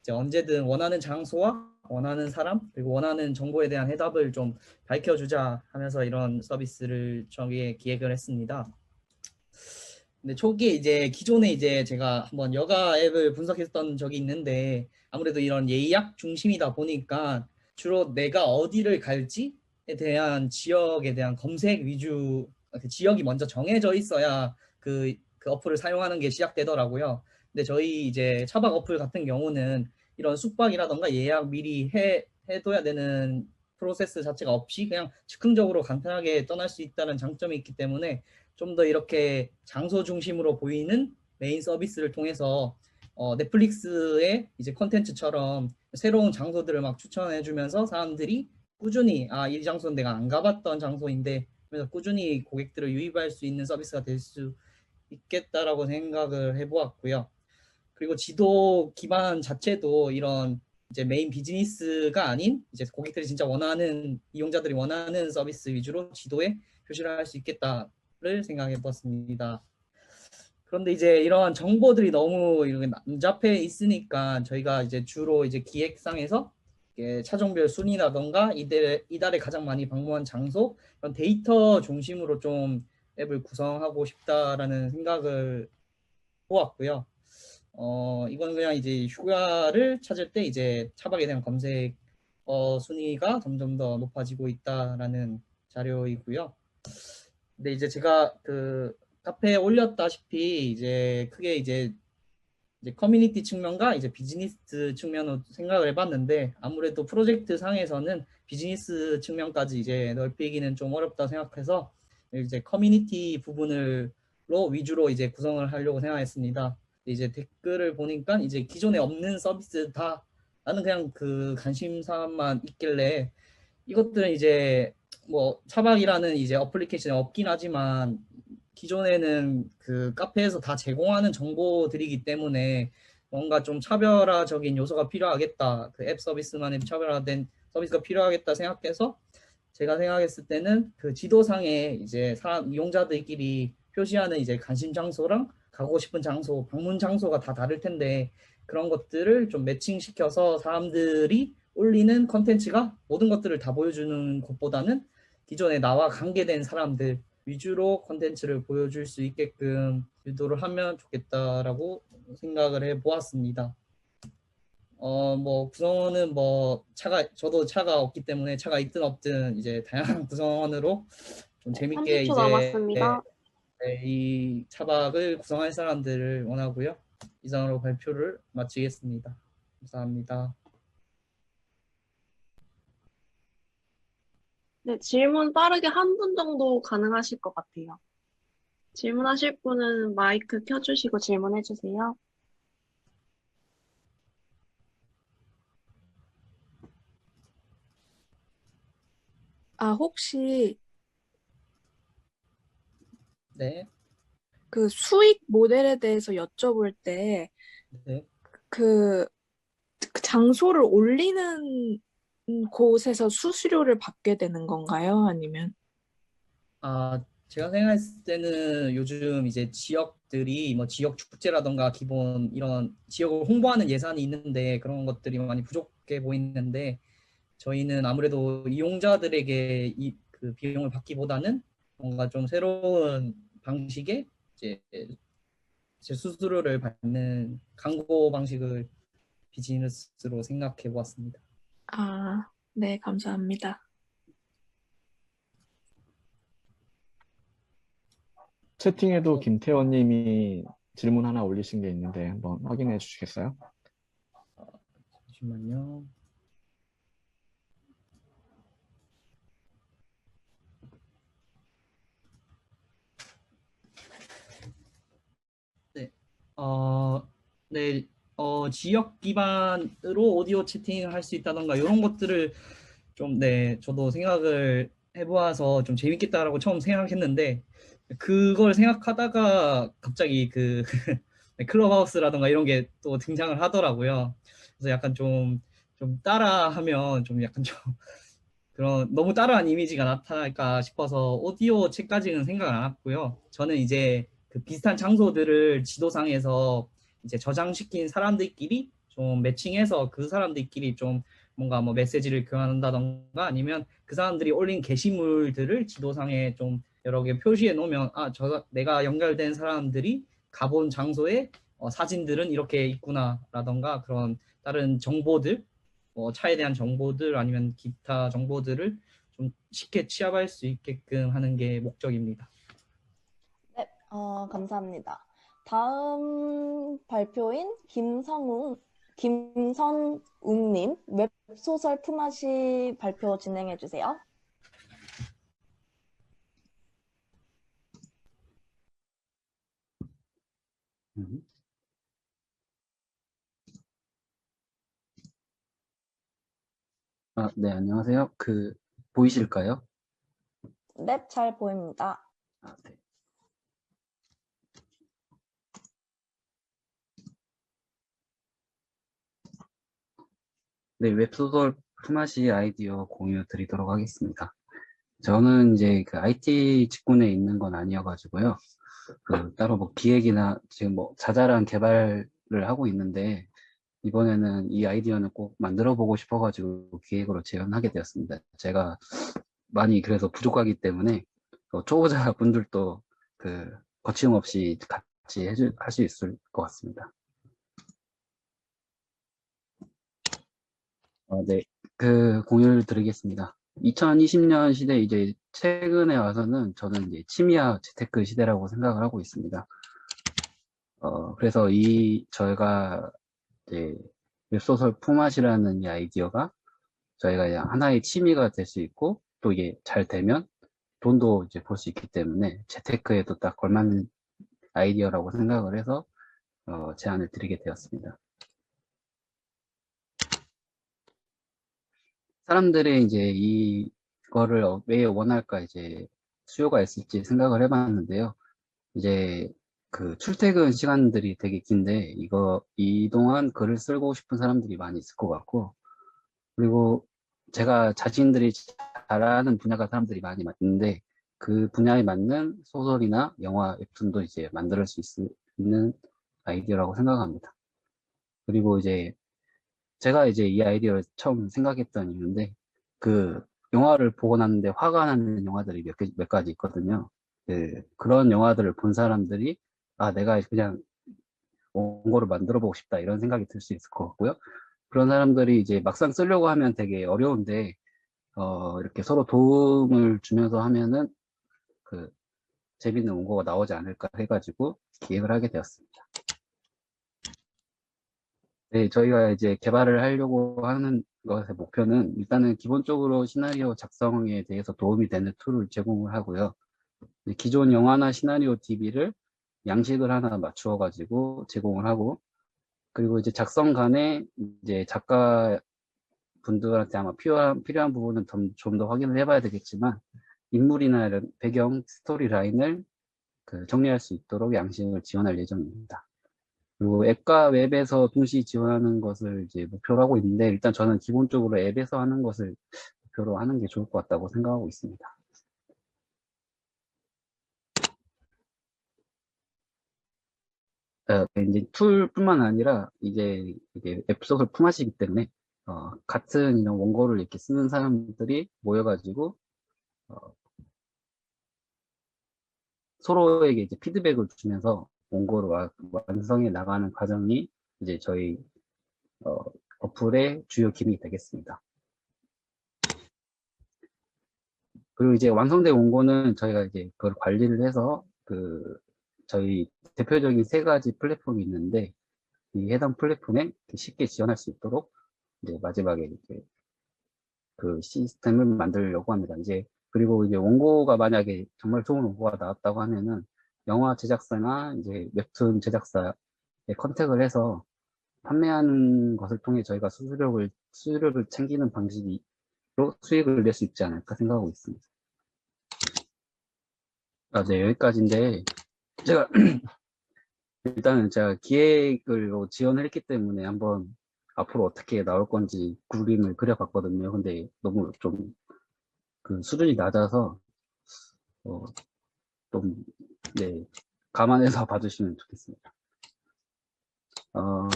[SPEAKER 7] 이제 언제든 원하는 장소와 원하는 사람 그리고 원하는 정보에 대한 해답을 좀 밝혀주자 하면서 이런 서비스를 저기에 기획을 했습니다. 근데 초기에 이제 기존에 이제 제가 한번 여가 앱을 분석했던 적이 있는데 아무래도 이런 예약 중심이다 보니까 주로 내가 어디를 갈지에 대한 지역에 대한 검색 위주 그 지역이 먼저 정해져 있어야 그 어플을 사용하는 게 시작되더라고요. 근데 저희 이제 차박 어플 같은 경우는 이런 숙박이라던가 예약 미리 해둬야 되는 프로세스 자체가 없이 그냥 즉흥적으로 간편하게 떠날 수 있다는 장점이 있기 때문에 좀 더 이렇게 장소 중심으로 보이는 메인 서비스를 통해서 넷플릭스의 이제 콘텐츠처럼 새로운 장소들을 막 추천해주면서 사람들이 꾸준히 이 장소는 내가 안 가봤던 장소인데 그래서 꾸준히 고객들을 유입할 수 있는 서비스가 될 수 있겠다라고 생각을 해보았고요. 그리고 지도 기반 자체도 이런 이제 메인 비즈니스가 아닌 이제 고객들이 진짜 원하는 이용자들이 원하는 서비스 위주로 지도에 표시를 할 수 있겠다를 생각해 봤습니다. 그런데 이제 이런 정보들이 너무 이렇게 남잡해 있으니까 저희가 이제 주로 이제 기획상에서 차종별 순위라던가 이달에 가장 많이 방문한 장소 이런 데이터 중심으로 좀 앱을 구성하고 싶다라는 생각을 보았고요. 이건 그냥 이제 휴가를 찾을 때 이제 차박에 대한 검색 순위가 점점 더 높아지고 있다라는 자료이고요. 근데 이제 제가 그 카페에 올렸다시피 이제 크게 이제 커뮤니티 측면과 이제 비즈니스 측면으로 생각을 해봤는데 아무래도 프로젝트 상에서는 비즈니스 측면까지 이제 넓히기는 좀 어렵다 생각해서 이제 커뮤니티 부분으로 위주로 이제 구성을 하려고 생각했습니다. 이제 댓글을 보니까 이제 기존에 없는 서비스 다 나는 그냥 그 관심사만 있길래 이것들은 이제 뭐 차박이라는 이제 어플리케이션이 없긴 하지만 기존에는 그 카페에서 다 제공하는 정보들이기 때문에 뭔가 좀 차별화적인 요소가 필요하겠다. 그 앱 서비스만의 차별화된 서비스가 필요하겠다 생각해서 제가 생각했을 때는 그 지도상에 이제 사람 이용자들끼리 표시하는 이제 관심 장소랑 가고 싶은 장소, 방문 장소가 다 다를 텐데 그런 것들을 좀 매칭시켜서 사람들이 올리는 컨텐츠가 모든 것들을 다 보여주는 것보다는 기존에 나와 관계된 사람들 위주로 컨텐츠를 보여줄 수 있게끔 유도를 하면 좋겠다라고 생각을 해 보았습니다. 뭐 구성원은 뭐 저도 차가 없기 때문에 차가 있든 없든 이제 다양한 구성원으로 좀 재밌게
[SPEAKER 6] 30초
[SPEAKER 7] 이제
[SPEAKER 6] 남았습니다.
[SPEAKER 7] 이 차박을 구성할 사람들을 원하고요. 이상으로 발표를 마치겠습니다. 감사합니다.
[SPEAKER 6] 네, 질문 빠르게 한 분 정도 가능하실 것 같아요. 질문하실 분은 마이크 켜주시고 질문해 주세요.
[SPEAKER 8] 혹시
[SPEAKER 7] 네.
[SPEAKER 8] 그 수익 모델에 대해서 여쭤볼 때
[SPEAKER 7] 네.
[SPEAKER 8] 그 장소를 올리는 곳에서 수수료를 받게 되는 건가요? 아니면?
[SPEAKER 7] 제가 생각했을 때는 요즘 이제 지역들이 뭐 지역 축제라던가 기본 이런 지역을 홍보하는 예산이 있는데 그런 것들이 많이 부족해 보이는데 저희는 아무래도 이용자들에게 그 비용을 받기보다는 뭔가 좀 새로운 방식의 이제 수수료를 받는 광고 방식을 비즈니스로 생각해 보았습니다.
[SPEAKER 8] 네, 감사합니다.
[SPEAKER 9] 채팅에도 김태원님이 질문 하나 올리신 게 있는데 한번 확인해 주시겠어요?
[SPEAKER 7] 잠시만요. 네. 네. 지역 기반으로 오디오 채팅을 할 수 있다던가 이런 것들을 좀, 네, 저도 생각을 해보아서 좀 재밌겠다라고 처음 생각했는데 그걸 생각하다가 갑자기 그 클럽하우스라던가 이런 게 또 등장을 하더라고요. 그래서 약간 좀 따라하면 좀 약간 좀 그런 너무 따라한 이미지가 나타날까 싶어서 오디오 책까지는 생각 안 했고요. 저는 이제 그 비슷한 장소들을 지도상에서 이제 저장시킨 사람들끼리 좀 매칭해서 그 사람들끼리 좀 뭔가 뭐 메시지를 교환한다던가 아니면 그 사람들이 올린 게시물들을 지도상에 좀 여러 개 표시해 놓으면 내가 연결된 사람들이 가본 장소에 사진들은 이렇게 있구나라던가 그런 다른 정보들 차에 대한 정보들 아니면 기타 정보들을 좀 쉽게 취합할 수 있게끔 하는 게 목적입니다.
[SPEAKER 1] 네, 감사합니다. 다음 발표인 김선웅님 웹소설 품앗이 발표 진행해 주세요.
[SPEAKER 10] 네, 안녕하세요. 보이실까요?
[SPEAKER 1] 네, 잘 보입니다.
[SPEAKER 10] 네. 네, 웹소설 품앗이 아이디어 공유 드리도록 하겠습니다. 저는 이제 그 IT 직군에 있는 건 아니어가지고요. 따로 뭐 기획이나 지금 뭐 자잘한 개발을 하고 있는데 이번에는 이 아이디어는 꼭 만들어 보고 싶어가지고 기획으로 제안하게 되었습니다. 제가 많이 그래서 부족하기 때문에 초보자 분들도 거침없이 같이 할 수 있을 것 같습니다. 네, 공유를 드리겠습니다. 2020년 시대 이제 최근에 와서는 저는 이제 취미와 재테크 시대라고 생각을 하고 있습니다. 그래서 저희가 이제 웹소설 품앗이라는 이 아이디어가 저희가 그냥 하나의 취미가 될 수 있고 또 이게 잘 되면 돈도 이제 벌 수 있기 때문에 재테크에도 딱 걸맞는 아이디어라고 생각을 해서 제안을 드리게 되었습니다. 사람들이 이제 이거를 왜 원할까 이제 수요가 있을지 생각을 해봤는데요. 이제 출퇴근 시간들이 되게 긴데 이동안 글을 쓰고 싶은 사람들이 많이 있을 것 같고 그리고 제가 자신들이 잘하는 분야가 사람들이 많이 있는데 그 분야에 맞는 소설이나 영화, 웹툰도 이제 만들 수 있는 아이디어라고 생각합니다. 그리고 이제 제가 이제 이 아이디어를 처음 생각했던 이유인데 영화를 보고 났는데 화가 나는 영화들이 몇 가지 있거든요. 그런 영화들을 본 사람들이 내가 그냥 원고를 만들어 보고 싶다 이런 생각이 들 수 있을 것 같고요. 그런 사람들이 이제 막상 쓰려고 하면 되게 어려운데 이렇게 서로 도움을 주면서 하면은 재밌는 원고가 나오지 않을까 해가지고 기획을 하게 되었습니다. 네, 저희가 이제 개발을 하려고 하는 것의 목표는 일단은 기본적으로 시나리오 작성에 대해서 도움이 되는 툴을 제공을 하고요. 기존 영화나 시나리오 DB를 양식을 하나 맞추어 가지고 제공을 하고 그리고 이제 작성간에 이제 작가 분들한테 아마 필요한 부분은 좀 더 확인을 해봐야 되겠지만 인물이나 이런 배경 스토리 라인을 정리할 수 있도록 양식을 지원할 예정입니다. 그리고 앱과 웹에서 동시 지원하는 것을 이제 목표로 하고 있는데, 일단 저는 기본적으로 앱에서 하는 것을 목표로 하는 게 좋을 것 같다고 생각하고 있습니다. 이제 툴뿐만 아니라 이제 이게 앱소설 품앗이기 때문에 같은 이런 원고를 이렇게 쓰는 사람들이 모여가지고 서로에게 이제 피드백을 주면서 원고를 완성해 나가는 과정이 이제 저희 어플의 주요 기능이 되겠습니다. 그리고 이제 완성된 원고는 저희가 이제 그걸 관리를 해서 저희 대표적인 3가지 플랫폼이 있는데, 이 해당 플랫폼에 쉽게 지원할 수 있도록 이제 마지막에 이제 그 시스템을 만들려고 합니다. 이제 그리고 이제 원고가 만약에 정말 좋은 원고가 나왔다고 하면은 영화 제작사나 이제 웹툰 제작사에 컨택을 해서 판매하는 것을 통해 저희가 수수료를 챙기는 방식으로 수익을 낼 수 있지 않을까 생각하고 있습니다. 네, 여기까지인데, 제가 일단은 제가 기획을 지원을 했기 때문에 한번 앞으로 어떻게 나올 건지 그림을 그려봤거든요. 근데 너무 좀 수준이 낮아서 좀 감안해서 봐주시면 좋겠습니다.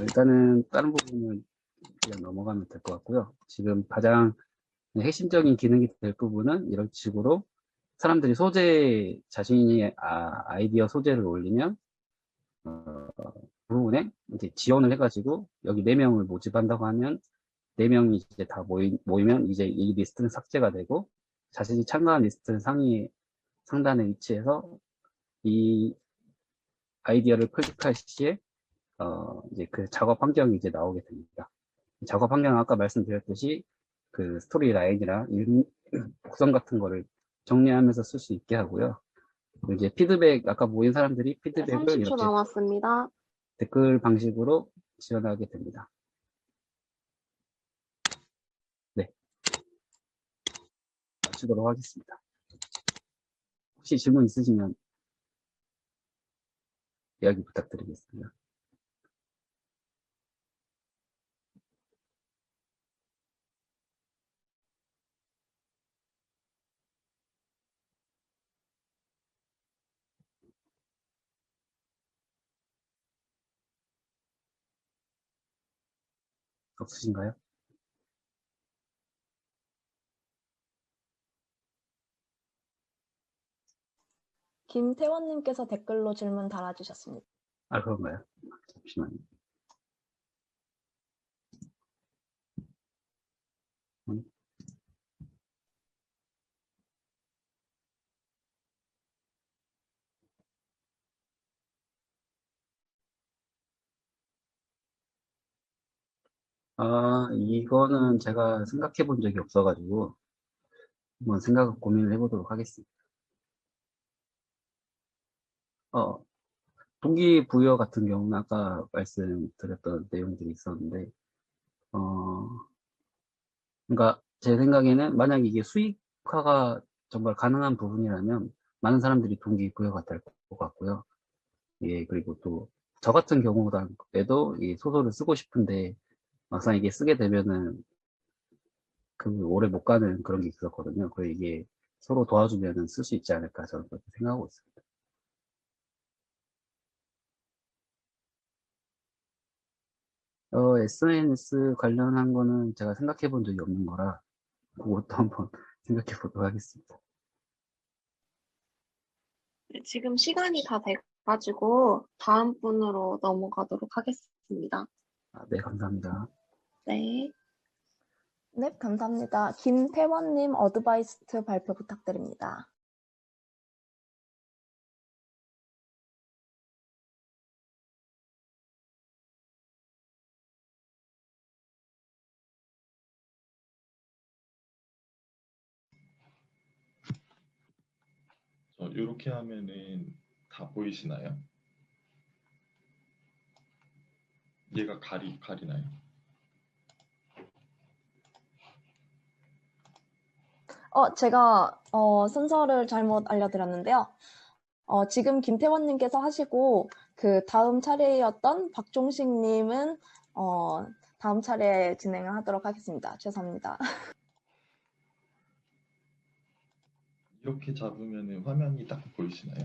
[SPEAKER 10] 일단은 다른 부분은 그냥 넘어가면 될 것 같고요. 지금 가장 핵심적인 기능이 될 부분은 이런 식으로 사람들이 자신이 아이디어 소재를 올리면 그 부분에 이제 지원을 해가지고 여기 4명을 모집한다고 하면 4명이 이제 다 모이면 이제 이 리스트는 삭제가 되고, 자신이 참가한 리스트는 상단에 위치해서 이 아이디어를 클릭할 시에 이제 그 작업 환경이 이제 나오게 됩니다. 작업 환경은 아까 말씀드렸듯이 그 스토리 라인이랑 복선 같은 거를 정리하면서 쓸 수 있게 하고요. 그리고 이제 피드백, 아까 모인 사람들이 피드백을
[SPEAKER 6] 30초
[SPEAKER 10] 이렇게
[SPEAKER 6] 남았습니다.
[SPEAKER 10] 댓글 방식으로 지원하게 됩니다. 네, 마치도록 하겠습니다. 혹시 질문 있으시면 이야기 부탁드리겠습니다. 없으신가요?
[SPEAKER 1] 김태원님께서 댓글로 질문 달아주셨습니다.
[SPEAKER 10] 그런가요? 잠시만요. 이거는 제가 생각해 본 적이 없어가지고 한번 고민을 해보도록 하겠습니다. 동기부여 같은 경우는 아까 말씀드렸던 내용들이 있었는데, 그러니까 제 생각에는 만약 이게 수익화가 정말 가능한 부분이라면 많은 사람들이 동기부여가 될 것 같고요. 예, 그리고 또 저 같은 경우에도 이 소설을 쓰고 싶은데 막상 이게 쓰게 되면은 오래 못 가는 그런 게 있었거든요. 그래서 이게 서로 도와주면은 쓸 수 있지 않을까 저는 그렇게 생각하고 있습니다. SNS 관련한 거는 제가 생각해 본 적이 없는 거라 그것도 한번 생각해 보도록 하겠습니다.
[SPEAKER 6] 네, 지금 시간이 다 돼가지고 다음 분으로 넘어가도록 하겠습니다.
[SPEAKER 10] 네, 감사합니다.
[SPEAKER 6] 네.
[SPEAKER 1] 네, 감사합니다. 김태원님 어드바이스트 발표 부탁드립니다.
[SPEAKER 11] 이렇게 하면은 다 보이시나요? 얘가 가리나요?
[SPEAKER 1] 제가 순서를 잘못 알려드렸는데요. 지금 김태원님께서 하시고 그 다음 차례였던 박종식님은 다음 차례 진행을 하도록 하겠습니다. 죄송합니다.
[SPEAKER 11] 이렇게 잡으면 화면이 딱 보이시나요?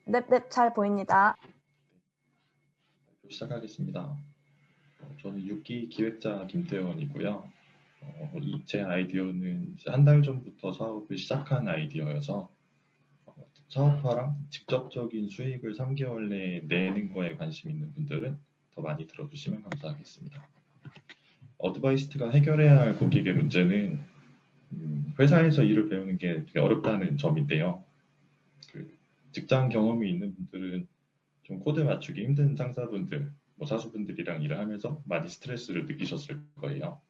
[SPEAKER 1] 네, 잘 보입니다.
[SPEAKER 11] 시작하겠습니다. 저는 6기 기획자 김태원이고요. 제 아이디어는 한 달 전부터 사업을 시작한 아이디어여서 사업화랑 직접적인 수익을 3개월 내에 내는 거에 관심 있는 분들은 더 많이 들어주시면 감사하겠습니다. 어드바이스트가 해결해야 할 고객의 문제는 회사에서 일을 배우는 게 되게 어렵다는 점인데요. 직장 경험이 있는 분들은 좀 코드 맞추기 힘든 상사분들, 사수분들이랑 일을 하면서 많이 스트레스를 느끼셨을 거예요.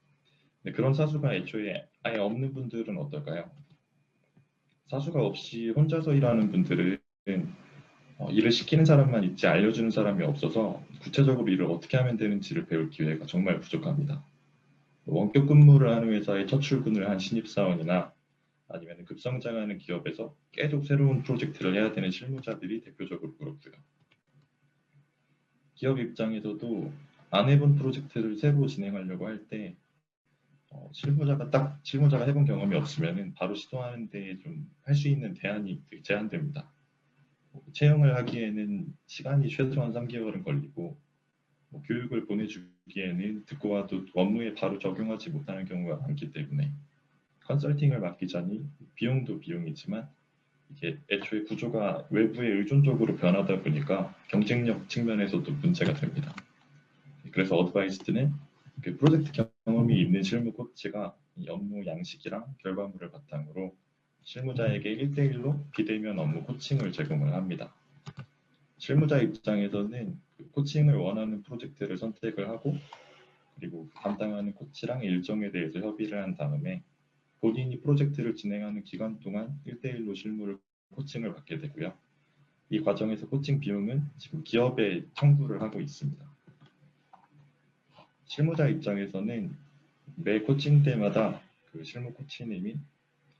[SPEAKER 11] 근데 그런 사수가 애초에 아예 없는 분들은 어떨까요? 사수가 없이 혼자서 일하는 분들은 일을 시키는 사람만 있지 알려주는 사람이 없어서 구체적으로 일을 어떻게 하면 되는지를 배울 기회가 정말 부족합니다. 원격 근무를 하는 회사에 첫 출근을 한 신입사원이나 아니면 급성장하는 기업에서 계속 새로운 프로젝트를 해야 되는 실무자들이 대표적으로 그렇고요. 기업 입장에서도 안 해본 프로젝트를 새로 진행하려고 할 때 실무자가 해본 경험이 없으면 바로 시도하는 데 좀 할 수 있는 대안이 되게 제한됩니다. 채용을 하기에는 시간이 최소한 3개월은 걸리고 교육을 보내주기에는 듣고 와도 업무에 바로 적용하지 못하는 경우가 많기 때문에 컨설팅을 맡기자니 비용도 비용이지만 이게 애초에 구조가 외부에 의존적으로 변하다 보니까 경쟁력 측면에서도 문제가 됩니다. 그래서 어드바이스트는 프로젝트 경험이 있는 실무 코치가 업무 양식이랑 결과물을 바탕으로 실무자에게 1대1로 비대면 업무 코칭을 제공을 합니다. 실무자 입장에서는 코칭을 원하는 프로젝트를 선택을 하고 그리고 담당하는 코치랑 일정에 대해서 협의를 한 다음에 본인이 프로젝트를 진행하는 기간 동안 1대1로 실무를 코칭을 받게 되고요. 이 과정에서 코칭 비용은 지금 기업에 청구를 하고 있습니다. 실무자 입장에서는 매 코칭 때마다 그 실무 코치님이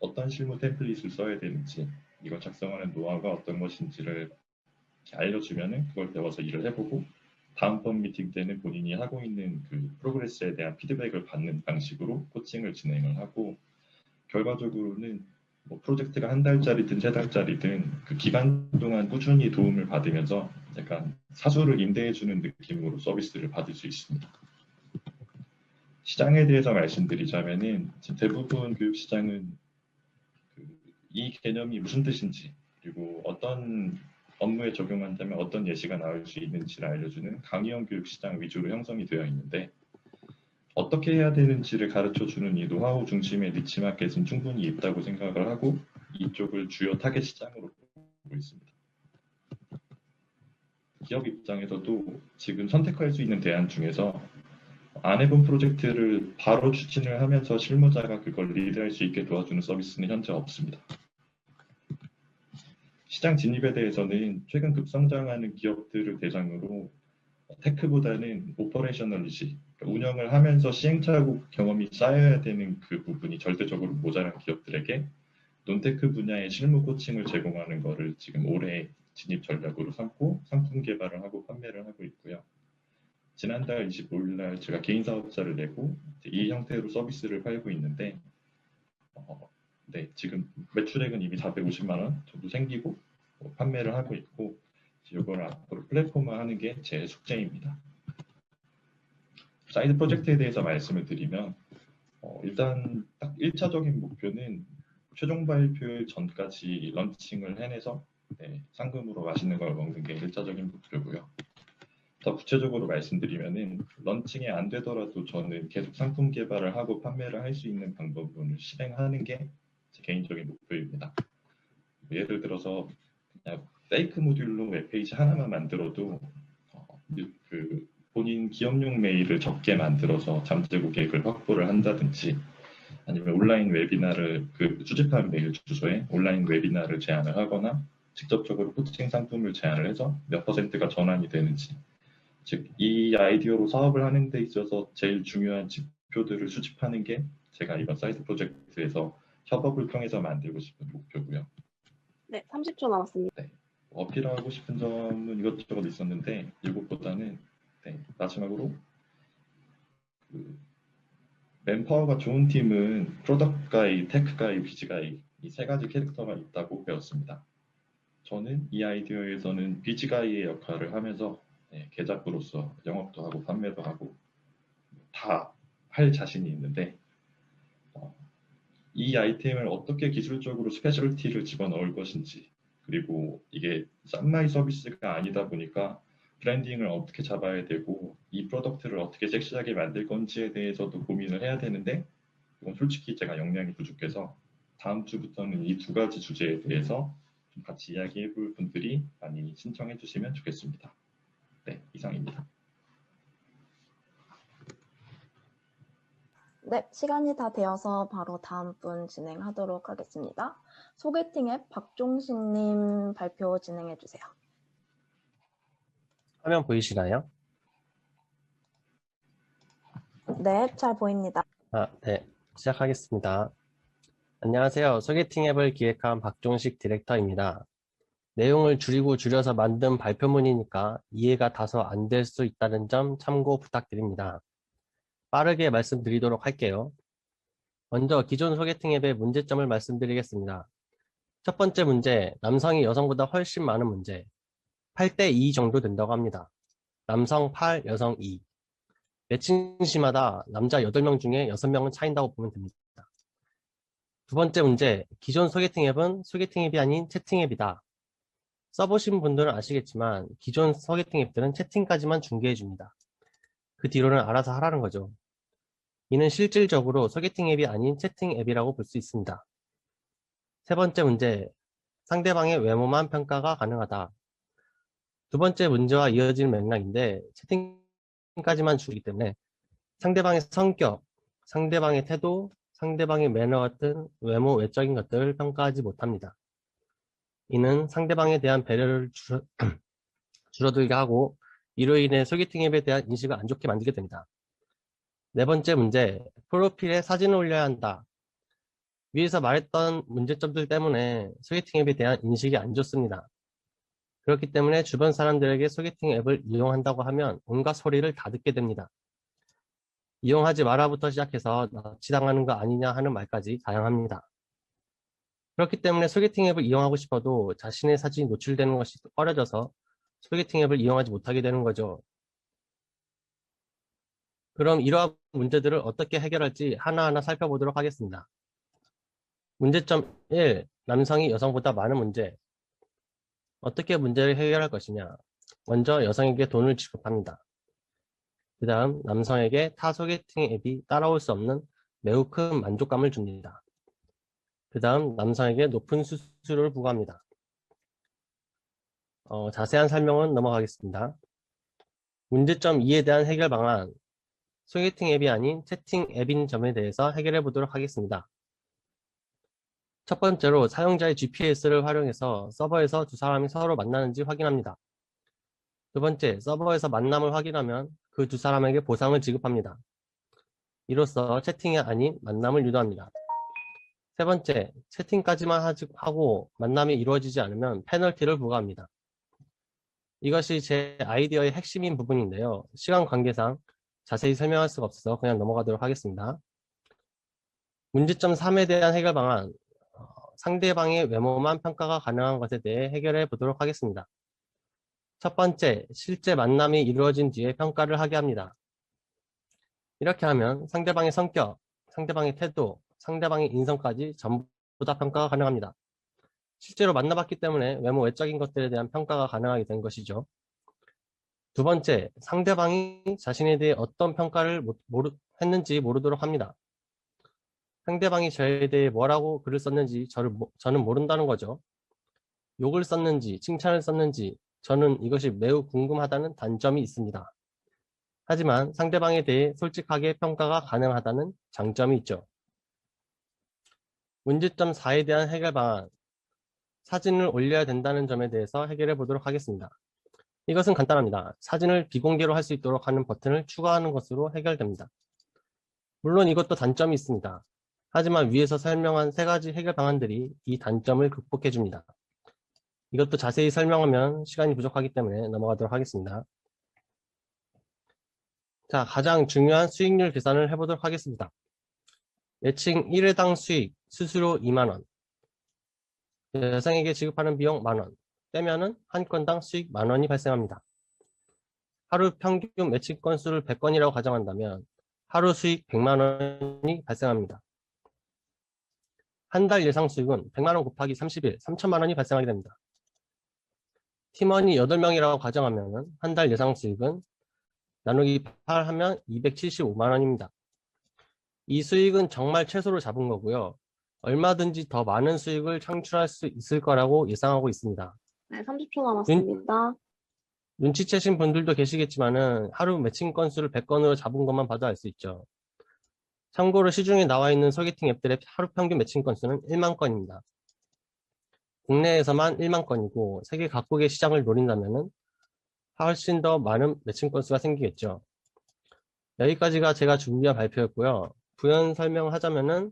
[SPEAKER 11] 어떤 실무 템플릿을 써야 되는지 이걸 작성하는 노하우가 어떤 것인지를 알려주면은 그걸 배워서 일을 해보고 다음번 미팅 때는 본인이 하고 있는 그 프로그레스에 대한 피드백을 받는 방식으로 코칭을 진행을 하고 결과적으로는 프로젝트가 한 달짜리든 3달짜리든 그 기간 동안 꾸준히 도움을 받으면서 약간 사수를 임대해주는 느낌으로 서비스를 받을 수 있습니다. 시장에 대해서 말씀드리자면은 지금 대부분 교육시장은 이 개념이 무슨 뜻인지 그리고 어떤 업무에 적용한다면 어떤 예시가 나올 수 있는지를 알려주는 강의형 교육시장 위주로 형성이 되어 있는데 어떻게 해야 되는지를 가르쳐주는 이 노하우 중심의 니치 마켓은 충분히 있다고 생각을 하고 이쪽을 주요 타겟 시장으로 보고 있습니다. 기업 입장에서도 지금 선택할 수 있는 대안 중에서 안 해본 프로젝트를 바로 추진을 하면서 실무자가 그걸 리드할 수 있게 도와주는 서비스는 현재 없습니다. 시장 진입에 대해서는 최근 급성장하는 기업들을 대상으로 테크보다는 오퍼레이셔널리지, 운영을 하면서 시행착오 경험이 쌓여야 되는 그 부분이 절대적으로 모자란 기업들에게 논테크 분야의 실무 코칭을 제공하는 것을 지금 올해 진입 전략으로 삼고 상품 개발을 하고 판매를 하고 있고요. 지난달 25일 날 제가 개인 사업자를 내고 이 형태로 서비스를 팔고 있는데 지금 매출액은 이미 450만 원 정도 생기고 판매를 하고 있고 이걸 앞으로 플랫폼화하는 게 제 숙제입니다. 사이드 프로젝트에 대해서 말씀을 드리면 일단 딱 1차적인 목표는 최종 발표 전까지 런칭을 해내서 상금으로 맛있는 걸 먹는 게 1차적인 목표고요. 더 구체적으로 말씀드리면은 런칭이 안 되더라도 저는 계속 상품 개발을 하고 판매를 할 수 있는 방법을 실행하는 게 제 개인적인 목표입니다. 예를 들어서 그냥 페이크 모듈로 웹페이지 하나만 만들어도 그 본인 기업용 메일을 적게 만들어서 잠재 고객을 확보를 한다든지 아니면 온라인 웨비나를 수집한 메일 주소에 온라인 웨비나를 제안을 하거나 직접적으로 코칭 상품을 제안을 해서 몇 %가 전환이 되는지 즉 이 아이디어로 사업을 하는 데 있어서 제일 중요한 지표들을 수집하는 게 제가 이번 사이드 프로젝트에서 협업을 통해서 만들고 싶은 목표고요.
[SPEAKER 6] 네, 30초 남았습니다.
[SPEAKER 11] 네, 어필하고 싶은 점은 이것저것 있었는데 이것보다는 마지막으로 그 맨파워가 좋은 팀은 프로덕트 가이, 테크 가이, 비즈 가이 이 세 가지 캐릭터가 있다고 배웠습니다. 저는 이 아이디어에서는 비즈 가이의 역할을 하면서 계작부로서 영업도 하고 판매도 하고 다 할 자신이 있는데 이 아이템을 어떻게 기술적으로 스페셜티를 집어넣을 것인지 그리고 이게 쌈마이 서비스가 아니다 보니까 브랜딩을 어떻게 잡아야 되고 이 프로덕트를 어떻게 섹시하게 만들 건지에 대해서도 고민을 해야 되는데 이건 솔직히 제가 역량이 부족해서 다음 주부터는 이 두 가지 주제에 대해서 좀 같이 이야기해 볼 분들이 많이 신청해 주시면 좋겠습니다. 네, 이상입니다.
[SPEAKER 1] 네, 시간이 다 되어서 바로 다음 분 진행하도록 하겠습니다. 소개팅 앱 박종식님 발표 진행해 주세요.
[SPEAKER 4] 화면 보이시나요?
[SPEAKER 1] 네, 잘 보입니다.
[SPEAKER 4] 네, 시작하겠습니다. 안녕하세요. 소개팅 앱을 기획한 박종식 디렉터입니다. 내용을 줄여서 만든 발표문이니까 이해가 다소 안 될 수 있다는 점 참고 부탁드립니다. 빠르게 말씀드리도록 할게요. 먼저 기존 소개팅 앱의 문제점을 말씀드리겠습니다. 첫 번째 문제, 남성이 여성보다 훨씬 많은 문제. 8대 2 정도 된다고 합니다. 남성 8, 여성 2. 매칭 시마다 남자 8명 중에 6명은 차인다고 보면 됩니다. 두 번째 문제, 기존 소개팅 앱은 소개팅 앱이 아닌 채팅 앱이다. 써보신 분들은 아시겠지만 기존 소개팅 앱들은 채팅까지만 중개해 줍니다. 그 뒤로는 알아서 하라는 거죠. 이는 실질적으로 소개팅 앱이 아닌 채팅 앱이라고 볼 수 있습니다. 세 번째 문제, 상대방의 외모만 평가가 가능하다. 두 번째 문제와 이어지는 맥락인데 채팅까지만 주기 때문에 상대방의 성격, 상대방의 태도, 상대방의 매너 같은 외모, 외적인 것들을 평가하지 못합니다. 이는 상대방에 대한 배려를 줄어들게 하고 이로 인해 소개팅 앱에 대한 인식을 안 좋게 만들게 됩니다. 네 번째 문제, 프로필에 사진을 올려야 한다. 위에서 말했던 문제점들 때문에 소개팅 앱에 대한 인식이 안 좋습니다. 그렇기 때문에 주변 사람들에게 소개팅 앱을 이용한다고 하면 온갖 소리를 다 듣게 됩니다. 이용하지 마라부터 시작해서 납치당하는 거 아니냐 하는 말까지 다양합니다. 그렇기 때문에 소개팅 앱을 이용하고 싶어도 자신의 사진이 노출되는 것이 꺼려져서 소개팅 앱을 이용하지 못하게 되는 거죠. 그럼 이러한 문제들을 어떻게 해결할지 하나하나 살펴보도록 하겠습니다. 문제점 1. 남성이 여성보다 많은 문제. 어떻게 문제를 해결할 것이냐. 먼저 여성에게 돈을 지급합니다. 그 다음 남성에게 타 소개팅 앱이 따라올 수 없는 매우 큰 만족감을 줍니다. 그 다음 남성에게 높은 수수료를 부과합니다. 자세한 설명은 넘어가겠습니다. 문제점 2에 대한 해결 방안. 소개팅 앱이 아닌 채팅 앱인 점에 대해서 해결해 보도록 하겠습니다. 첫 번째로 사용자의 GPS를 활용해서 서버에서 두 사람이 서로 만나는지 확인합니다. 두 번째, 서버에서 만남을 확인하면 그 두 사람에게 보상을 지급합니다. 이로써 채팅이 아닌 만남을 유도합니다. 세 번째, 채팅까지만 하고 만남이 이루어지지 않으면 페널티를 부과합니다. 이것이 제 아이디어의 핵심인 부분인데요. 시간 관계상 자세히 설명할 수가 없어서 그냥 넘어가도록 하겠습니다. 문제점 3에 대한 해결 방안. 상대방의 외모만 평가가 가능한 것에 대해 해결해 보도록 하겠습니다. 첫 번째, 실제 만남이 이루어진 뒤에 평가를 하게 합니다. 이렇게 하면 상대방의 성격, 상대방의 태도, 상대방의 인성까지 전부 다 평가가 가능합니다. 실제로 만나봤기 때문에 외모 외적인 것들에 대한 평가가 가능하게 된 것이죠. 두 번째, 상대방이 자신에 대해 어떤 평가를 했는지 모르도록 합니다. 상대방이 저에 대해 뭐라고 글을 썼는지 저는 모른다는 거죠. 욕을 썼는지 칭찬을 썼는지 저는 이것이 매우 궁금하다는 단점이 있습니다. 하지만 상대방에 대해 솔직하게 평가가 가능하다는 장점이 있죠. 문제점 4에 대한 해결 방안. 사진을 올려야 된다는 점에 대해서 해결해 보도록 하겠습니다. 이것은 간단합니다. 사진을 비공개로 할 수 있도록 하는 버튼을 추가하는 것으로 해결됩니다. 물론 이것도 단점이 있습니다. 하지만 위에서 설명한 세 가지 해결 방안들이 이 단점을 극복해 줍니다. 이것도 자세히 설명하면 시간이 부족하기 때문에 넘어가도록 하겠습니다. 자, 가장 중요한 수익률 계산을 해보도록 하겠습니다. 매칭 1회당 수익, 수수료 2만원. 여성에게 지급하는 비용 만원. 떼면은 한 건당 수익 만원이 발생합니다. 하루 평균 매칭 건수를 100건이라고 가정한다면 하루 수익 100만원이 발생합니다. 한 달 예상 수익은 100만원 곱하기 30일, 3천만원이 발생하게 됩니다. 팀원이 8명이라고 가정하면 한 달 예상 수익은 나누기 8 하면 275만원입니다. 이 수익은 정말 최소로 잡은 거고요. 얼마든지 더 많은 수익을 창출할 수 있을 거라고 예상하고 있습니다.
[SPEAKER 6] 네, 30초 남았습니다.
[SPEAKER 4] 눈치채신 분들도 계시겠지만은 하루 매칭 건수를 100건으로 잡은 것만 봐도 알 수 있죠. 참고로 시중에 나와 있는 소개팅 앱들의 하루 평균 매칭 건수는 1만 건입니다. 국내에서만 1만 건이고 세계 각국의 시장을 노린다면은 훨씬 더 많은 매칭 건수가 생기겠죠. 여기까지가 제가 준비한 발표였고요. 부연 설명하자면은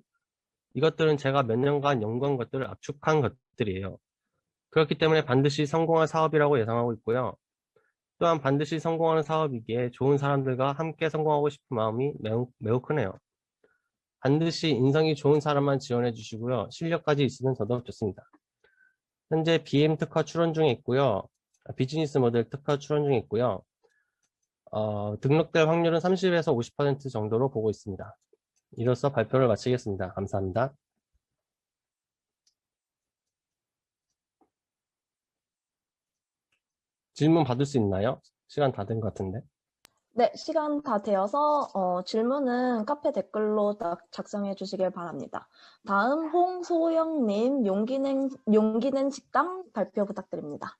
[SPEAKER 4] 이것들은 제가 몇 년간 연구한 것들을 압축한 것들이에요. 그렇기 때문에 반드시 성공할 사업이라고 예상하고 있고요. 또한 반드시 성공하는 사업이기에 좋은 사람들과 함께 성공하고 싶은 마음이 매우 크네요. 반드시 인성이 좋은 사람만 지원해 주시고요. 실력까지 있으면 더더욱 좋습니다. 현재 BM 특허 출원 중에 있고요. 비즈니스 모델 특허 출원 중에 있고요. 등록될 확률은 30에서 50% 정도로 보고 있습니다. 이로써 발표를 마치겠습니다. 감사합니다. 질문 받을 수 있나요? 시간 다 된 것 같은데.
[SPEAKER 1] 네, 시간 다 되어서 질문은 카페 댓글로 작성해 주시길 바랍니다. 다음 홍소영님 용기낸 식당 발표 부탁드립니다.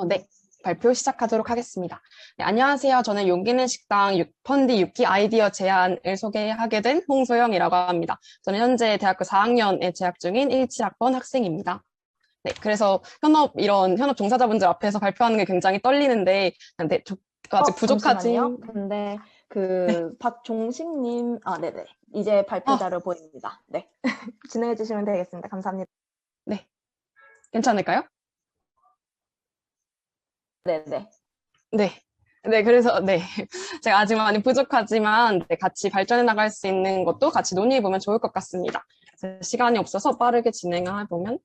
[SPEAKER 12] 네, 발표 시작하도록 하겠습니다. 네, 안녕하세요. 저는 용기는 식당 펀드 6기 아이디어 제안을 소개하게 된 홍소영이라고 합니다. 저는 현재 대학교 4학년에 재학 중인 17학번 학생입니다. 네, 그래서 현업 종사자분들 앞에서 발표하는 게 굉장히 떨리는데, 네, 아직 부족하지.
[SPEAKER 1] 잠시만요. 근데 박종식님, 네네. 이제 발표 자료 보입니다. 네. 진행해 주시면 되겠습니다. 감사합니다.
[SPEAKER 12] 네. 괜찮을까요?
[SPEAKER 1] 네네.
[SPEAKER 12] 네, 그래서, 제가 아직 많이 부족하지만, 같이 발전해 나갈 수 있는 것도 같이 논의해보면 좋을 것 같습니다. 시간이 없어서 빠르게 진행해보면,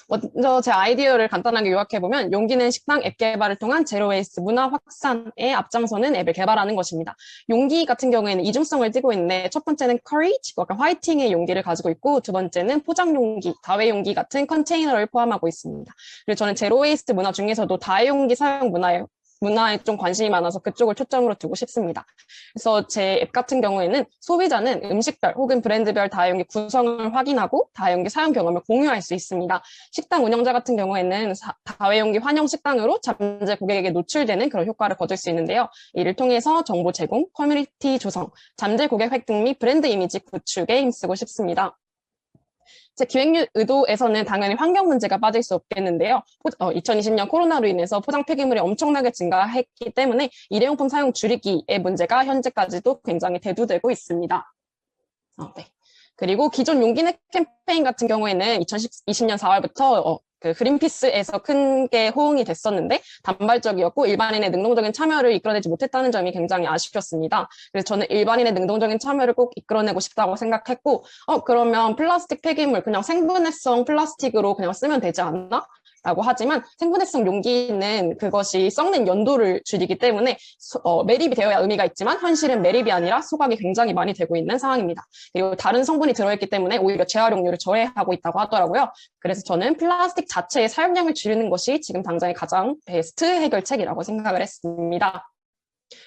[SPEAKER 12] 먼저 제 아이디어를 간단하게 요약해보면, 용기는 식당 앱 개발을 통한 제로 웨이스트 문화 확산에 앞장서는 앱을 개발하는 것입니다. 용기 같은 경우에는 이중성을 띠고 있는데, 첫 번째는 courage, 약간 화이팅의 용기를 가지고 있고, 두 번째는 포장 용기, 다회용기 같은 컨테이너를 포함하고 있습니다. 그리고 저는 제로 웨이스트 문화 중에서도 다회용기 사용 문화에 좀 관심이 많아서 그쪽을 초점으로 두고 싶습니다. 그래서 제 앱 같은 경우에는 소비자는 음식별 혹은 브랜드별 다회용기 구성을 확인하고 다회용기 사용 경험을 공유할 수 있습니다. 식당 운영자 같은 경우에는 다회용기 환영 식당으로 잠재 고객에게 노출되는 그런 효과를 거둘 수 있는데요. 이를 통해서 정보 제공, 커뮤니티 조성, 잠재 고객 획득 및 브랜드 이미지 구축에 힘쓰고 싶습니다. 제 기획 의도에서는 당연히 환경 문제가 빠질 수 없겠는데요. 2020년 코로나로 인해서 포장 폐기물이 엄청나게 증가했기 때문에 일회용품 사용 줄이기의 문제가 현재까지도 굉장히 대두되고 있습니다. 그리고 기존 용기내 캠페인 같은 경우에는 2020년 4월부터 그린피스에서 크게 호응이 됐었는데 단발적이었고 일반인의 능동적인 참여를 이끌어내지 못했다는 점이 굉장히 아쉬웠습니다. 그래서 저는 일반인의 능동적인 참여를 꼭 이끌어내고 싶다고 생각했고 그러면 플라스틱 폐기물 그냥 생분해성 플라스틱으로 그냥 쓰면 되지 않나? 라고 하지만 생분해성 용기는 그것이 썩는 연도를 줄이기 때문에 매립이 되어야 의미가 있지만 현실은 매립이 아니라 소각이 굉장히 많이 되고 있는 상황입니다. 그리고 다른 성분이 들어있기 때문에 오히려 재활용률을 저해하고 있다고 하더라고요. 그래서 저는 플라스틱 자체의 사용량을 줄이는 것이 지금 당장의 가장 베스트 해결책이라고 생각을 했습니다.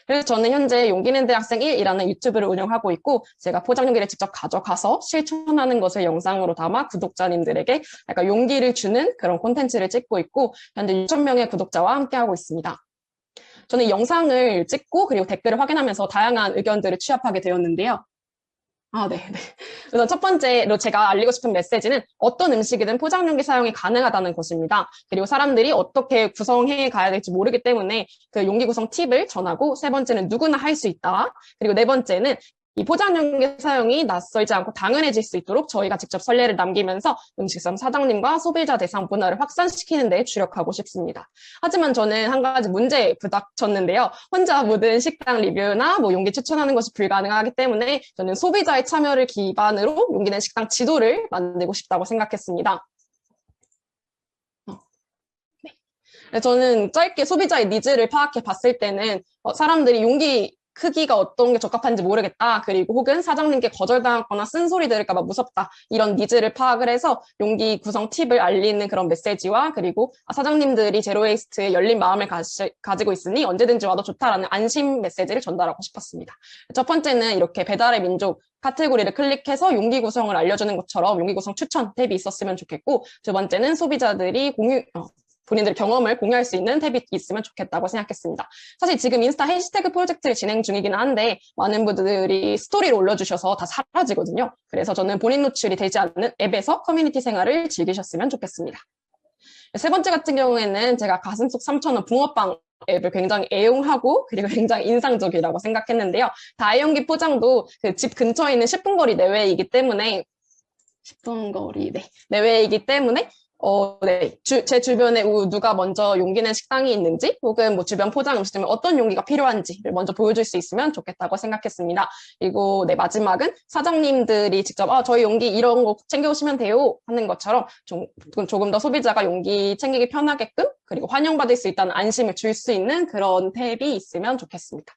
[SPEAKER 12] 그래서 저는 현재 용기는 대학생 1이라는 유튜브를 운영하고 있고 제가 포장용기를 직접 가져가서 실천하는 것을 영상으로 담아 구독자님들에게 약간 용기를 주는 그런 콘텐츠를 찍고 있고 현재 6,000명의 구독자와 함께하고 있습니다. 저는 영상을 찍고 그리고 댓글을 확인하면서 다양한 의견들을 취합하게 되었는데요. 네. 그래서 첫 번째로 제가 알리고 싶은 메시지는 어떤 음식이든 포장 용기 사용이 가능하다는 것입니다. 그리고 사람들이 어떻게 구성해 가야 될지 모르기 때문에 그 용기 구성 팁을 전하고, 세 번째는 누구나 할 수 있다. 그리고 네 번째는 이 포장 용기 사용이 낯설지 않고 당연해질 수 있도록 저희가 직접 선례를 남기면서 음식점 사장님과 소비자 대상 문화를 확산시키는 데 주력하고 싶습니다. 하지만 저는 한 가지 문제에 부닥쳤는데요. 혼자 모든 식당 리뷰나 뭐 용기 추천하는 것이 불가능하기 때문에 저는 소비자의 참여를 기반으로 용기 낸 식당 지도를 만들고 싶다고 생각했습니다. 저는 짧게 소비자의 니즈를 파악해 봤을 때는 사람들이 용기 크기가 어떤 게 적합한지 모르겠다. 그리고 혹은 사장님께 거절당하거나 쓴소리 들을까 봐 무섭다. 이런 니즈를 파악을 해서 용기 구성 팁을 알리는 그런 메시지와, 그리고 사장님들이 제로웨이스트에 열린 마음을 가지고 있으니 언제든지 와도 좋다라는 안심 메시지를 전달하고 싶었습니다. 첫 번째는 이렇게 배달의 민족 카테고리를 클릭해서 용기 구성을 알려주는 것처럼 용기 구성 추천 탭이 있었으면 좋겠고, 두 번째는 소비자들이 본인들의 경험을 공유할 수 있는 탭이 있으면 좋겠다고 생각했습니다. 사실 지금 인스타 해시태그 프로젝트를 진행 중이긴 한데 많은 분들이 스토리를 올려주셔서 다 사라지거든요. 그래서 저는 본인 노출이 되지 않는 앱에서 커뮤니티 생활을 즐기셨으면 좋겠습니다. 세 번째 같은 경우에는 제가 가슴속 3,000원 붕어빵 앱을 굉장히 애용하고 그리고 굉장히 인상적이라고 생각했는데요. 다이용기 포장도 그 집 근처에 있는 10분 거리 내외이기 때문에 내외이기 때문에 제 주변에 누가 먼저 용기 낸 식당이 있는지, 혹은 뭐 주변 포장 음식점에 어떤 용기가 필요한지를 먼저 보여줄 수 있으면 좋겠다고 생각했습니다. 그리고 마지막은 사장님들이 직접 저희 용기 이런 거 챙겨오시면 돼요 하는 것처럼 조금 더 소비자가 용기 챙기기 편하게끔, 그리고 환영받을 수 있다는 안심을 줄 수 있는 그런 탭이 있으면 좋겠습니다.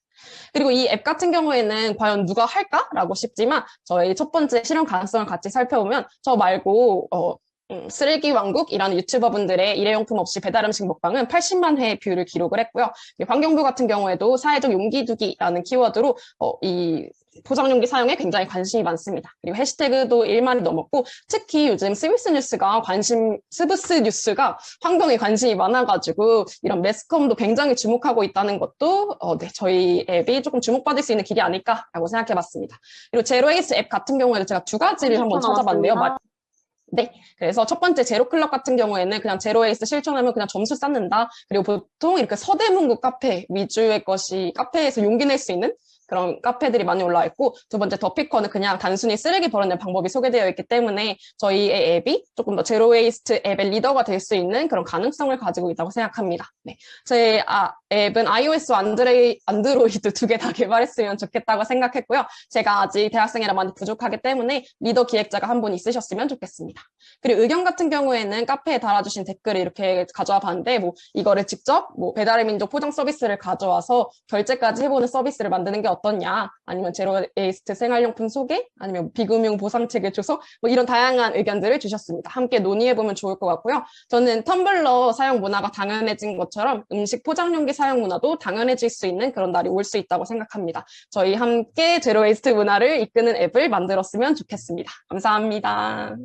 [SPEAKER 12] 그리고 이 앱 같은 경우에는 과연 누가 할까라고 싶지만 저희 첫 번째 실현 가능성을 같이 살펴보면 저 말고 쓰레기 왕국이라는 유튜버분들의 일회용품 없이 배달 음식 먹방은 80만 회 뷰를 기록을 했고요. 환경부 같은 경우에도 사회적 용기 두기라는 키워드로 이 포장용기 사용에 굉장히 관심이 많습니다. 그리고 해시태그도 1만이 넘었고, 특히 요즘 스브스 뉴스가 환경에 관심이 많아가지고 이런 매스컴도 굉장히 주목하고 있다는 것도 저희 앱이 조금 주목받을 수 있는 길이 아닐까라고 생각해봤습니다. 그리고 제로웨이스 앱 같은 경우에도 제가 두 가지를 한번 찾아봤는데요. 네, 그래서 첫 번째 제로클럽 같은 경우에는 그냥 제로웨이스트 실천하면 그냥 점수 쌓는다. 그리고 보통 이렇게 서대문구 카페 위주의 것이 카페에서 용기 낼 수 있는 그런 카페들이 많이 올라와 있고, 두 번째 더피커는 그냥 단순히 쓰레기 버리는 방법이 소개되어 있기 때문에 저희의 앱이 조금 더 제로웨이스트 앱의 리더가 될 수 있는 그런 가능성을 가지고 있다고 생각합니다. 네, 제 앱은 iOS와 안드로이드 두 개 다 개발했으면 좋겠다고 생각했고요. 제가 아직 대학생이라 많이 부족하기 때문에 리더 기획자가 한 분 있으셨으면 좋겠습니다. 그리고 의견 같은 경우에는 카페에 달아주신 댓글을 이렇게 가져와 봤는데, 이거를 직접 배달의 민족 포장 서비스를 가져와서 결제까지 해보는 서비스를 만드는 게 어떠냐, 아니면 제로웨이스트 생활용품 소개, 아니면 비금융 보상체계 조성, 이런 다양한 의견들을 주셨습니다. 함께 논의해보면 좋을 것 같고요. 저는 텀블러 사용 문화가 당연해진 것처럼 음식 포장용기 사용 문화도 당연해질 수 있는 그런 날이 올 수 있다고 생각합니다. 저희 함께 제로웨이스트 문화를 이끄는 앱을 만들었으면 좋겠습니다. 감사합니다.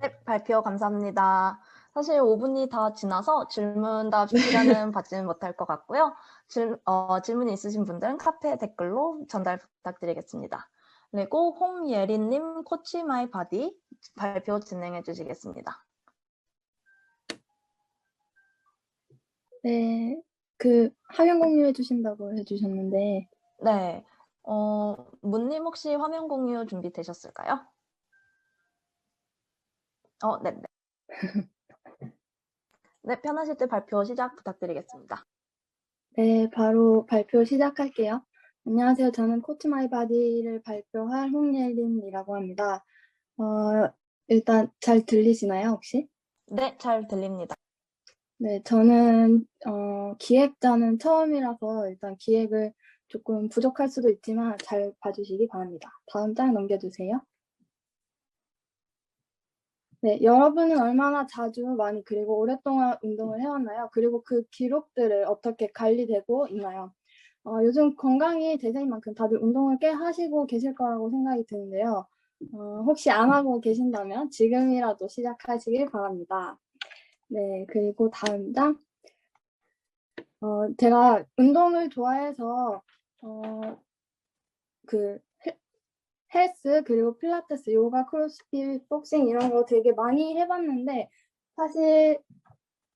[SPEAKER 1] 네, 발표 감사합니다. 사실 5분이 다 지나서 질문답 시간은 받지는 못할 것 같고요. 질문이 있으신 분들은 카페 댓글로 전달 부탁드리겠습니다. 그리고 홍예린님 코치 마이 바디 발표 진행해 주시겠습니다.
[SPEAKER 8] 네, 화면 공유해 주신다고 해주셨는데.
[SPEAKER 1] 네, 문님 혹시 화면 공유 준비되셨을까요? 네. 네, 편하실 때 발표 시작 부탁드리겠습니다.
[SPEAKER 8] 네, 바로 발표 시작할게요. 안녕하세요. 저는 코치 마이 바디를 발표할 홍예린이라고 합니다. 일단 잘 들리시나요, 혹시?
[SPEAKER 1] 네, 잘 들립니다.
[SPEAKER 8] 네, 저는 기획자는 처음이라서 일단 기획을 조금 부족할 수도 있지만 잘 봐주시기 바랍니다. 다음 장 넘겨주세요. 네, 여러분은 얼마나 자주 많이 그리고 오랫동안 운동을 해왔나요? 그리고 그 기록들을 어떻게 관리되고 있나요? 요즘 건강이 대세인 만큼 다들 운동을 꽤 하시고 계실 거라고 생각이 드는데요. 혹시 안 하고 계신다면 지금이라도 시작하시길 바랍니다. 네, 그리고 다음 장. 제가 운동을 좋아해서 헬스, 그리고 필라테스, 요가, 크로스핏, 복싱 이런 거 되게 많이 해봤는데 사실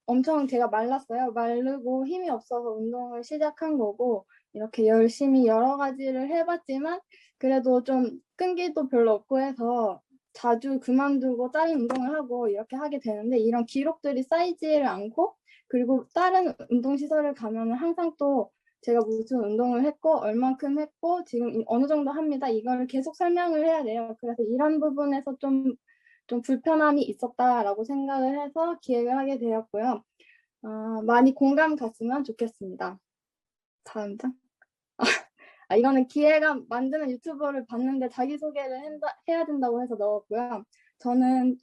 [SPEAKER 8] 엄청 제가 말랐어요. 마르고 힘이 없어서 운동을 시작한 거고 이렇게 열심히 여러 가지를 해봤지만 그래도 좀 끈기도 별로 없고 해서 자주 그만두고 다른 운동을 하고 이렇게 하게 되는데 이런 기록들이 쌓이지를 않고 그리고 다른 운동시설을 가면 항상 또 제가 무슨 운동을 했고 얼만큼 했고 지금 어느 정도 합니다. 이걸 계속 설명을 해야 돼요. 그래서 이런 부분에서 좀 불편함이 있었다라고 생각을 해서 기획을 하게 되었고요. 많이 공감 갔으면 좋겠습니다. 다음 장. 이거는 기회가 만드는 유튜버를 봤는데 자기소개를 해야 된다고 해서 넣었고요. 저는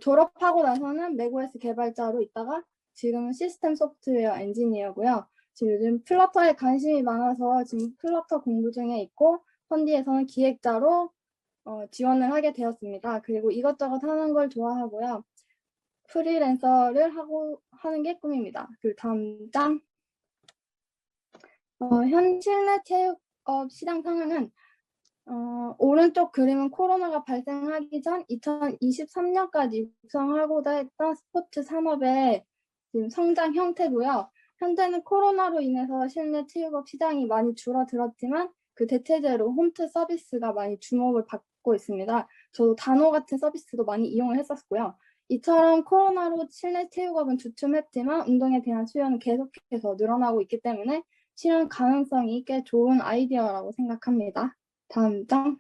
[SPEAKER 8] 졸업하고 나서는 맥OS 개발자로 있다가 지금은 시스템 소프트웨어 엔지니어고요. 지금 요즘 플러터에 관심이 많아서 지금 플러터 공부 중에 있고 펀디에서는 기획자로 지원을 하게 되었습니다. 그리고 이것저것 하는 걸 좋아하고요. 프리랜서를 하는 게 꿈입니다. 그 다음 장. 현 실내 체육업 시장 상황은 오른쪽 그림은 코로나가 발생하기 전 2023년까지 육성하고자 했던 스포츠 산업의 지금 성장 형태고요. 현재는 코로나로 인해서 실내 체육업 시장이 많이 줄어들었지만 그 대체제로 홈트 서비스가 많이 주목을 받고 있습니다. 저도 단호 같은 서비스도 많이 이용을 했었고요. 이처럼 코로나로 실내 체육업은 주춤했지만 운동에 대한 수요는 계속해서 늘어나고 있기 때문에 실현 가능성이 꽤 좋은 아이디어라고 생각합니다. 다음 장.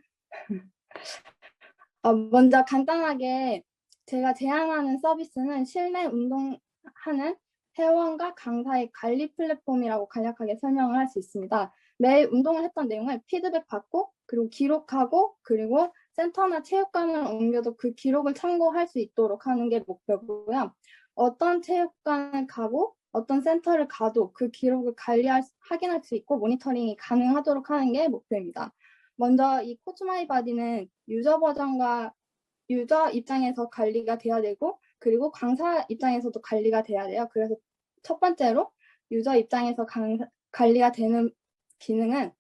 [SPEAKER 8] 먼저 간단하게 제가 제안하는 서비스는 실내 운동하는 회원과 강사의 관리 플랫폼이라고 간략하게 설명을 할 수 있습니다. 매일 운동을 했던 내용을 피드백 받고 그리고 기록하고 그리고 센터나 체육관을 옮겨도 그 기록을 참고할 수 있도록 하는 게 목표고요. 어떤 체육관을 가고 어떤 센터를 가도 그 기록을 확인할 수 있고 모니터링이 가능하도록 하는 게 목표입니다. 먼저 이 코치마이바디는 유저 버전과 유저 입장에서 관리가 돼야 되고 그리고 강사 입장에서도 관리가 돼야 돼요. 그래서 첫 번째로 유저 입장에서 관리가 되는 기능은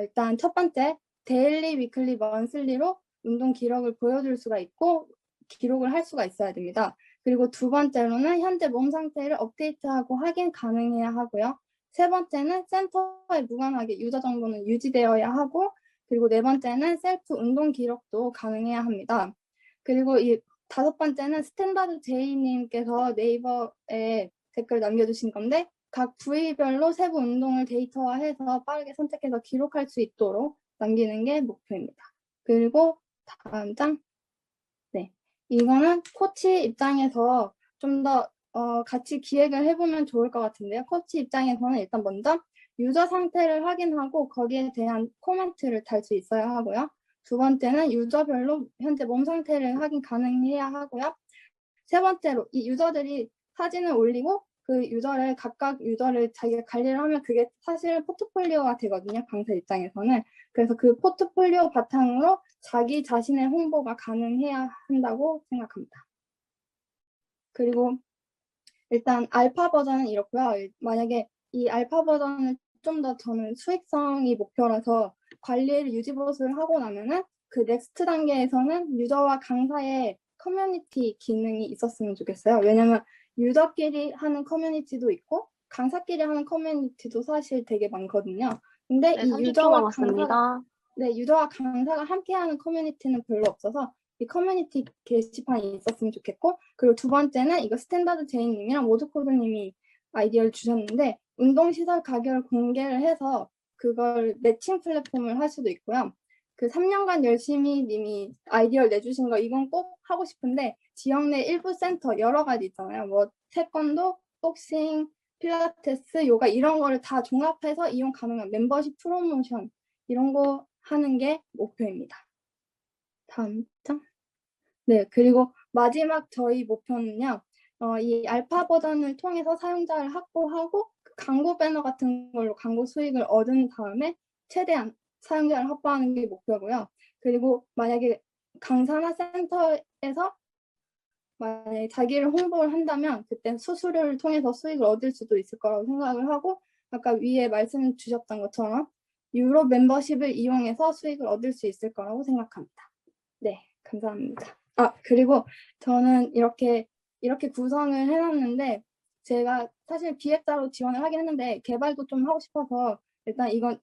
[SPEAKER 8] 일단 첫 번째 데일리, 위클리, 먼슬리로 운동 기록을 보여줄 수가 있고 기록을 할 수가 있어야 됩니다. 그리고 두 번째로는 현재 몸 상태를 업데이트하고 확인 가능해야 하고요. 세 번째는 센터에 무관하게 유저 정보는 유지되어야 하고 그리고 네 번째는 셀프 운동 기록도 가능해야 합니다. 그리고 이 다섯 번째는 스탠다드 제이님께서 네이버에 댓글 남겨주신 건데 각 부위별로 세부 운동을 데이터화해서 빠르게 선택해서 기록할 수 있도록 남기는 게 목표입니다. 그리고 다음 장. 네, 이거는 코치 입장에서 좀 더 같이 기획을 해보면 좋을 것 같은데요. 코치 입장에서는 일단 먼저 유저 상태를 확인하고 거기에 대한 코멘트를 달 수 있어야 하고요. 두 번째는 유저별로 현재 몸 상태를 확인 가능해야 하고요. 세 번째로 이 유저들이 사진을 올리고 그 유저를 각각 유저를 자기가 관리를 하면 그게 사실 포트폴리오가 되거든요. 강사 입장에서는. 그래서 그 포트폴리오 바탕으로 자기 자신의 홍보가 가능해야 한다고 생각합니다. 그리고 일단 알파 버전은 이렇고요. 만약에 이 알파 버전을 좀 더 저는 수익성이 목표라서 관리를 유지보수를 하고 나면은 그 넥스트 단계에서는 유저와 강사의 커뮤니티 기능이 있었으면 좋겠어요. 왜냐면 유저끼리 하는 커뮤니티도 있고 강사끼리 하는 커뮤니티도 사실 되게 많거든요. 근데
[SPEAKER 6] 네,
[SPEAKER 8] 이
[SPEAKER 6] 30초 남았습니다.
[SPEAKER 8] 유저와 강사가 함께하는 커뮤니티는 별로 없어서 이 커뮤니티 게시판이 있었으면 좋겠고 그리고 두 번째는 이거 스탠다드 제이님이랑 모드코드님이 아이디어를 주셨는데 운동시설 가격을 공개를 해서 그걸 매칭 플랫폼을 할 수도 있고요. 그 3년간 열심히 님이 아이디어를 내주신 거 이건 꼭 하고 싶은데 지역 내 일부 센터 여러 가지 있잖아요. 뭐 태권도, 복싱, 필라테스, 요가 이런 거를 다 종합해서 이용 가능한 멤버십 프로모션 이런 거 하는 게 목표입니다. 다음 장. 네, 그리고 마지막 저희 목표는요. 이 알파 버전을 통해서 사용자를 확보하고 그 광고 배너 같은 걸로 광고 수익을 얻은 다음에 최대한 사용자를 확보하는 게 목표고요. 그리고 만약에 강사나 센터에서 만약에 자기를 홍보를 한다면 그때 수수료를 통해서 수익을 얻을 수도 있을 거라고 생각을 하고 아까 위에 말씀 주셨던 것처럼 유로 멤버십을 이용해서 수익을 얻을 수 있을 거라고 생각합니다. 네, 감사합니다. 아, 그리고 저는 이렇게 구성을 해놨는데 제가 사실 기획자로 지원을 하긴 했는데 개발도 좀 하고 싶어서 일단 이건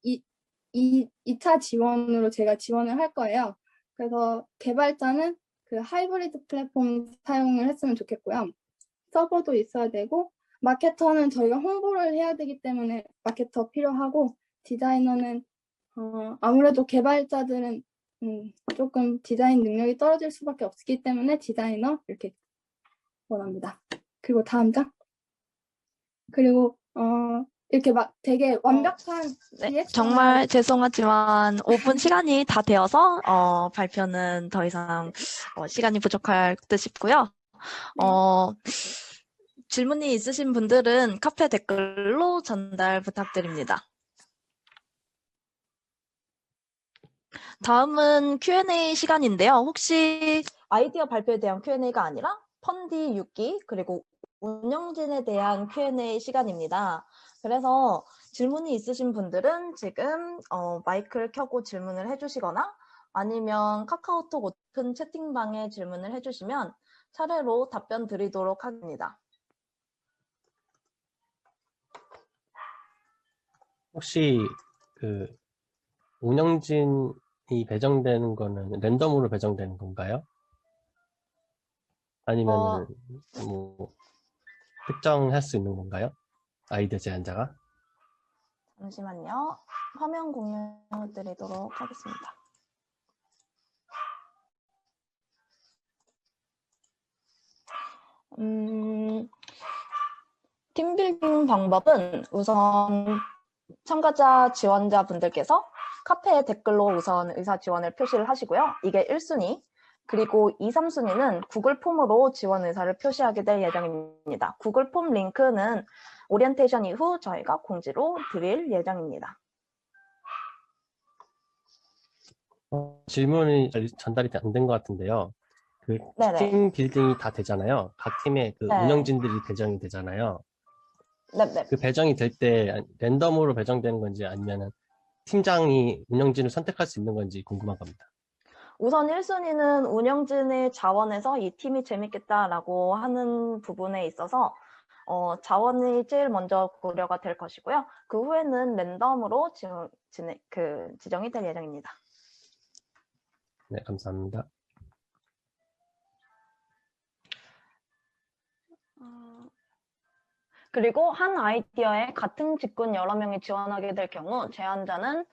[SPEAKER 8] 2차 지원으로 제가 지원을 할 거예요. 그래서 개발자는 그 하이브리드 플랫폼 사용을 했으면 좋겠고요. 서버도 있어야 되고 마케터는 저희가 홍보를 해야 되기 때문에 마케터 필요하고 디자이너는 아무래도 개발자들은 조금 디자인 능력이 떨어질 수밖에 없기 때문에 디자이너 이렇게 원합니다. 그리고 다음 장. 그리고 이렇게 막 되게 완벽한
[SPEAKER 1] 네,
[SPEAKER 8] 기획
[SPEAKER 1] 정말 죄송하지만 5분 시간이 다 되어서 발표는 더 이상 시간이 부족할 듯 싶고요. 질문이 있으신 분들은 카페 댓글로 전달 부탁드립니다. 다음은 Q&A 시간인데요. 혹시 아이디어 발표에 대한 Q&A가 아니라 펀디 6기 그리고 운영진에 대한 Q&A 시간입니다. 그래서 질문이 있으신 분들은 지금 마이크를 켜고 질문을 해주시거나 아니면 카카오톡 오픈 채팅방에 질문을 해주시면 차례로 답변 드리도록 하겠습니다.
[SPEAKER 4] 혹시 그 운영진이 배정되는 거는 랜덤으로 배정되는 건가요? 아니면은 뭐 특정할 수 있는 건가요? 아이디어 제안자가?
[SPEAKER 1] 잠시만요. 화면 공유 드리도록 하겠습니다. 팀빌딩 방법은 우선 참가자 지원자분들께서 카페에 댓글로 우선 의사 지원을 표시를 하시고요. 이게 1순위. 그리고 2, 3순위는 구글 폼으로 지원 의사를 표시하게 될 예정입니다. 구글 폼 링크는 오리엔테이션 이후 저희가 공지로 드릴 예정입니다.
[SPEAKER 4] 질문이 전달이 안 된 것 같은데요. 그 팀 빌딩이 다 되잖아요. 각 팀의 그 운영진들이 배정이 되잖아요. 그 배정이 될 때 랜덤으로 배정되는 건지 아니면 팀장이 운영진을 선택할 수 있는 건지 궁금한 겁니다.
[SPEAKER 1] 우선 1순위는 운영진의 자원에서 이 팀이 재밌겠다라고 하는 부분에 있어서 자원이 제일 먼저 고려가 될 것이고요. 그 후에는 랜덤으로 지정이 될 예정입니다.
[SPEAKER 4] 네, 감사합니다.
[SPEAKER 1] 그리고 한 아이디어에 같은 직군 여러 명이 지원하게 될 경우 제안자는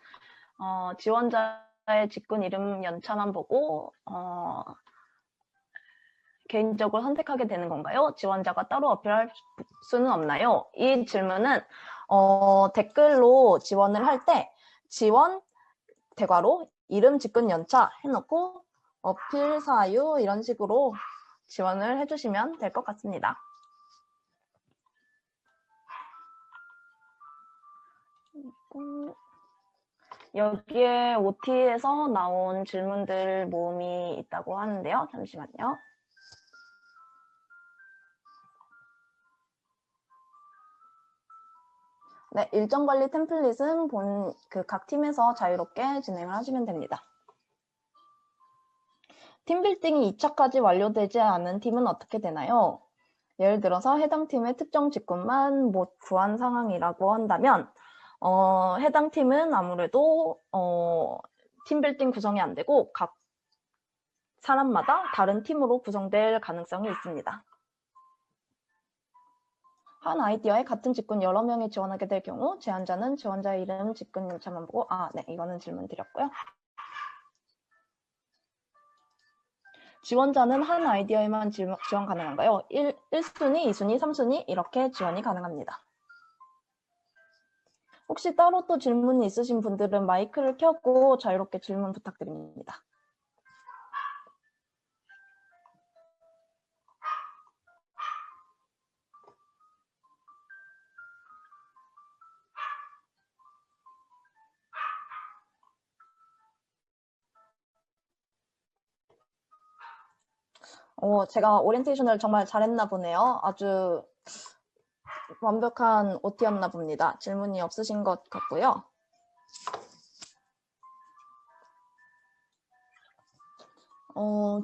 [SPEAKER 1] 지원자의 직군 이름 연차만 보고 개인적으로 선택하게 되는 건가요? 지원자가 따로 어필할 수는 없나요? 이 질문은 댓글로 지원을 할 때 지원 대괄호 이름 직군 연차 해놓고 어필 사유 이런 식으로 지원을 해주시면 될 것 같습니다. 여기에 OT에서 나온 질문들 모음이 있다고 하는데요. 잠시만요. 네, 일정 관리 템플릿은 각 팀에서 자유롭게 진행을 하시면 됩니다. 팀 빌딩이 2차까지 완료되지 않은 팀은 어떻게 되나요? 예를 들어서 해당 팀의 특정 직군만 못 구한 상황이라고 한다면 해당 팀은 아무래도 팀 빌딩 구성이 안 되고 각 사람마다 다른 팀으로 구성될 가능성이 있습니다. 한 아이디어에 같은 직군 여러 명이 지원하게 될 경우 제안자는 지원자의 이름, 직군 연차만 보고 네, 이거는 질문 드렸고요. 지원자는 한 아이디어에만 지원 가능한가요? 1순위, 2순위, 3순위 이렇게 지원이 가능합니다. 혹시 따로 또 질문이 있으신 분들은 마이크를 켜고 자유롭게 질문 부탁드립니다. 제가 오리엔테이션을 정말 잘했나 보네요. 아주 완벽한 OT였나 봅니다. 질문이 없으신 것 같고요.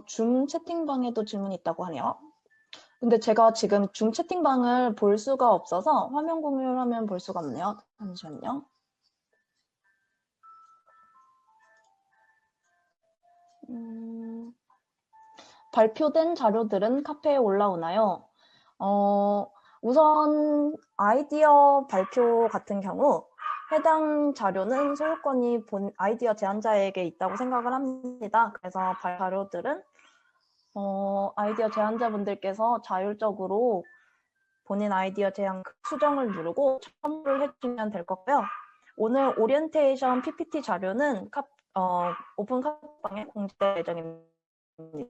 [SPEAKER 1] 줌 채팅방에도 질문이 있다고 하네요. 근데 제가 지금 줌 채팅방을 볼 수가 없어서 화면 공유를 하면 볼 수가 없네요. 잠시만요. 발표된 자료들은 카페에 올라오나요? 우선 아이디어 발표 같은 경우 해당 자료는 소유권이 아이디어 제안자에게 있다고 생각을 합니다. 그래서 자료들은 아이디어 제안자분들께서 자율적으로 본인 아이디어 제안 수정을 누르고 첨부를 해주면 될 거고요. 오늘 오리엔테이션 PPT 자료는 오픈 카톡방에 공지될 예정입니다.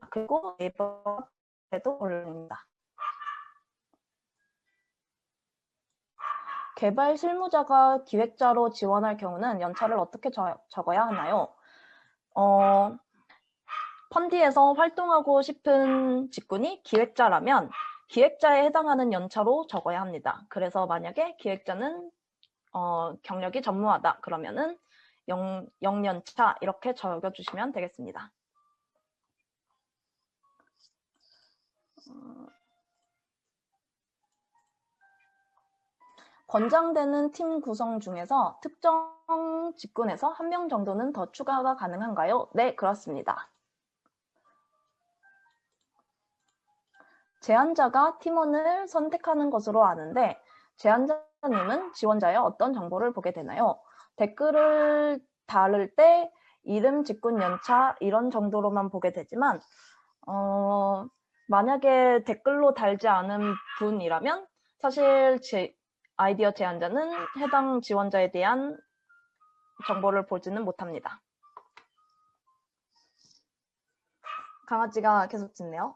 [SPEAKER 1] 그리고 네이버에도 올립니다. 개발 실무자가 기획자로 지원할 경우는 연차를 어떻게 적어야 하나요? 펀디에서 활동하고 싶은 직군이 기획자라면 기획자에 해당하는 연차로 적어야 합니다. 그래서 만약에 기획자는 경력이 전무하다 그러면은 0년차 이렇게 적어주시면 되겠습니다. 권장되는 팀 구성 중에서 특정 직군에서 1명 정도는 더 추가가 가능한가요? 네, 그렇습니다. 제안자가 팀원을 선택하는 것으로 아는데 제안자님은 지원자의 어떤 정보를 보게 되나요? 댓글을 달을 때 이름, 직군, 연차 이런 정도로만 보게 되지만 만약에 댓글로 달지 않은 분이라면 사실 아이디어 제안자는 해당 지원자에 대한 정보를 보지는 못합니다. 강아지가 계속 짖네요.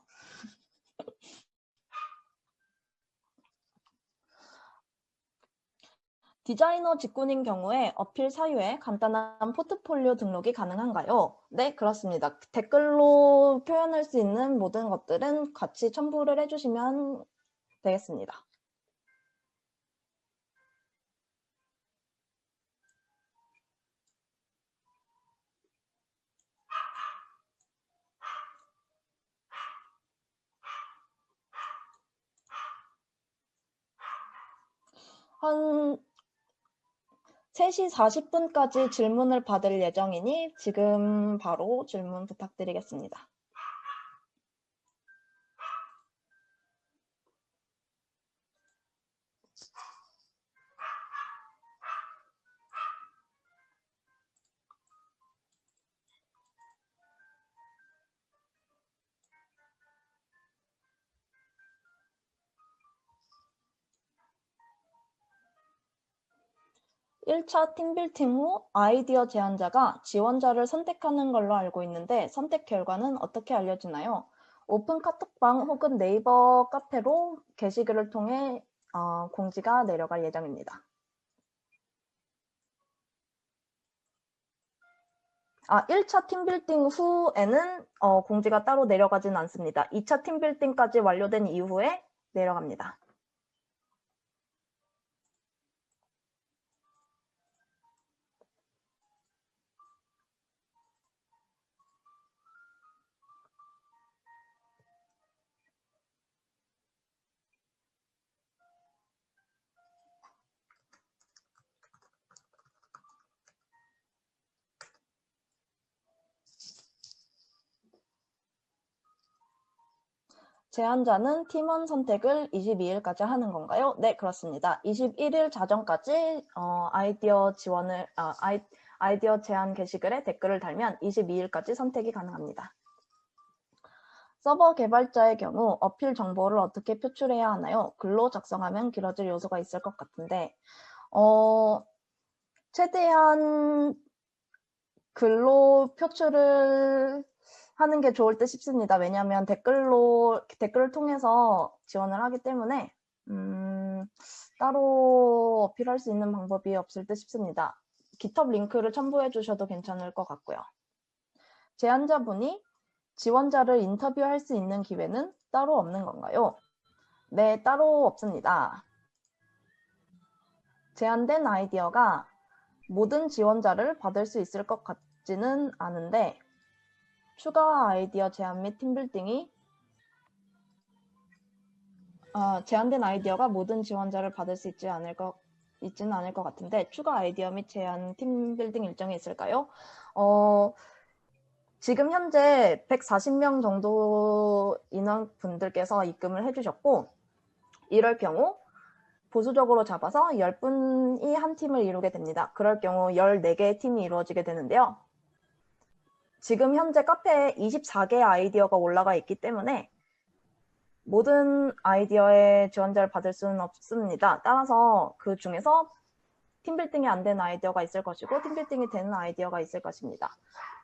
[SPEAKER 1] 디자이너 직군인 경우에 어필 사유에 간단한 포트폴리오 등록이 가능한가요? 네, 그렇습니다. 댓글로 표현할 수 있는 모든 것들은 같이 첨부를 해주시면 되겠습니다. 한 3시 40분까지 질문을 받을 예정이니 지금 바로 질문 부탁드리겠습니다. (1차) 팀빌딩 후 아이디어 제안자가 지원자를 선택하는 걸로 알고 있는데 선택 결과는 어떻게 알려지나요? 오픈 카톡방 혹은 네이버 카페로 게시글을 통해 공지가 내려갈 예정입니다. 1차 팀빌딩 후에는 공지가 따로 내려가진 않습니다. 2차 팀빌딩까지 완료된 이후에 내려갑니다. 제안자는 팀원 선택을 22일까지 하는 건가요? 네, 그렇습니다. 21일 자정까지 아이디어 제안 게시글에 댓글을 달면 22일까지 선택이 가능합니다. 서버 개발자의 경우 어필 정보를 어떻게 표출해야 하나요? 글로 작성하면 길어질 요소가 있을 것 같은데 최대한 글로 표출을 하는 게 좋을 듯 싶습니다. 왜냐하면 댓글을 통해서 지원을 하기 때문에 따로 어필할 수 있는 방법이 없을 듯 싶습니다. GitHub 링크를 첨부해 주셔도 괜찮을 것 같고요. 제안자분이 지원자를 인터뷰할 수 있는 기회는 따로 없는 건가요? 네, 따로 없습니다. 제안된 아이디어가 모든 지원자를 받을 수 있을 것 같지는 않은데 추가 아이디어 제안 및 팀빌딩이 제한된 아이디어가 모든 지원자를 받을 수 있지는 않을 것 같은데 추가 아이디어 및 제안 팀빌딩 일정이 있을까요? 지금 현재 140명 정도 인원분들께서 입금을 해주셨고 이럴 경우 보수적으로 잡아서 10분이 한 팀을 이루게 됩니다. 그럴 경우 14개의 팀이 이루어지게 되는데요. 지금 현재 카페에 24개의 아이디어가 올라가 있기 때문에 모든 아이디어의 지원자를 받을 수는 없습니다. 따라서 그 중에서 팀빌딩이 안 되는 아이디어가 있을 것이고 팀빌딩이 되는 아이디어가 있을 것입니다.